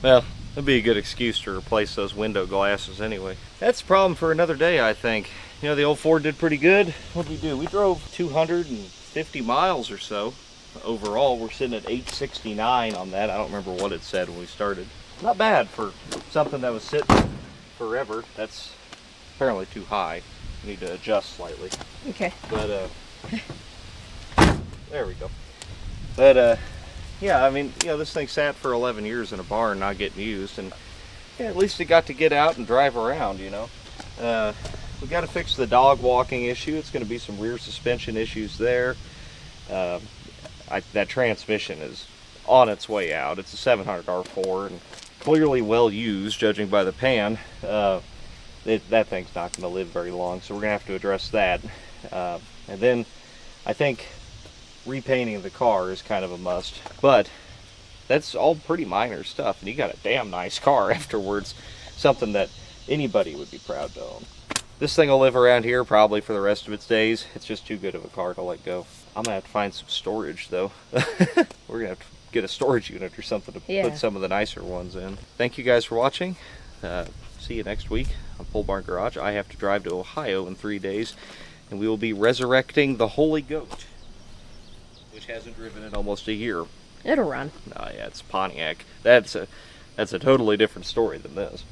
Well, that'd be a good excuse to replace those window glasses anyway. That's a problem for another day, I think. You know, the old Ford did pretty good. What did we do? We drove 250 miles or so. Overall, we're sitting at 869 on that. I don't remember what it said when we started. Not bad for something that was sitting forever. That's apparently too high. Need to adjust slightly. Okay. But there we go. But yeah, I mean, you know, this thing sat for 11 years in a barn not getting used, and yeah, at least it got to get out and drive around, you know. We got to fix the dog walking issue. It's going to be some rear suspension issues there. That transmission is on its way out. It's a 700 R4 and clearly well used, judging by the pan. That thing's not going to live very long, so we're going to have to address that. And then I think repainting the car is kind of a must, but that's all pretty minor stuff, and you got a damn nice car afterwards, something that anybody would be proud to own. This thing will live around here probably for the rest of its days. It's just too good of a car to let go. I'm going to have to find some storage, though. We're going to have to get a storage unit or something to put some of the nicer ones in. Thank you guys for watching. See you next week on Pole Barn Garage. I have to drive to Ohio in 3 days, and we will be resurrecting the Holy Goat, which hasn't driven in almost a year. It'll run. Oh yeah, it's Pontiac. That's a totally different story than this.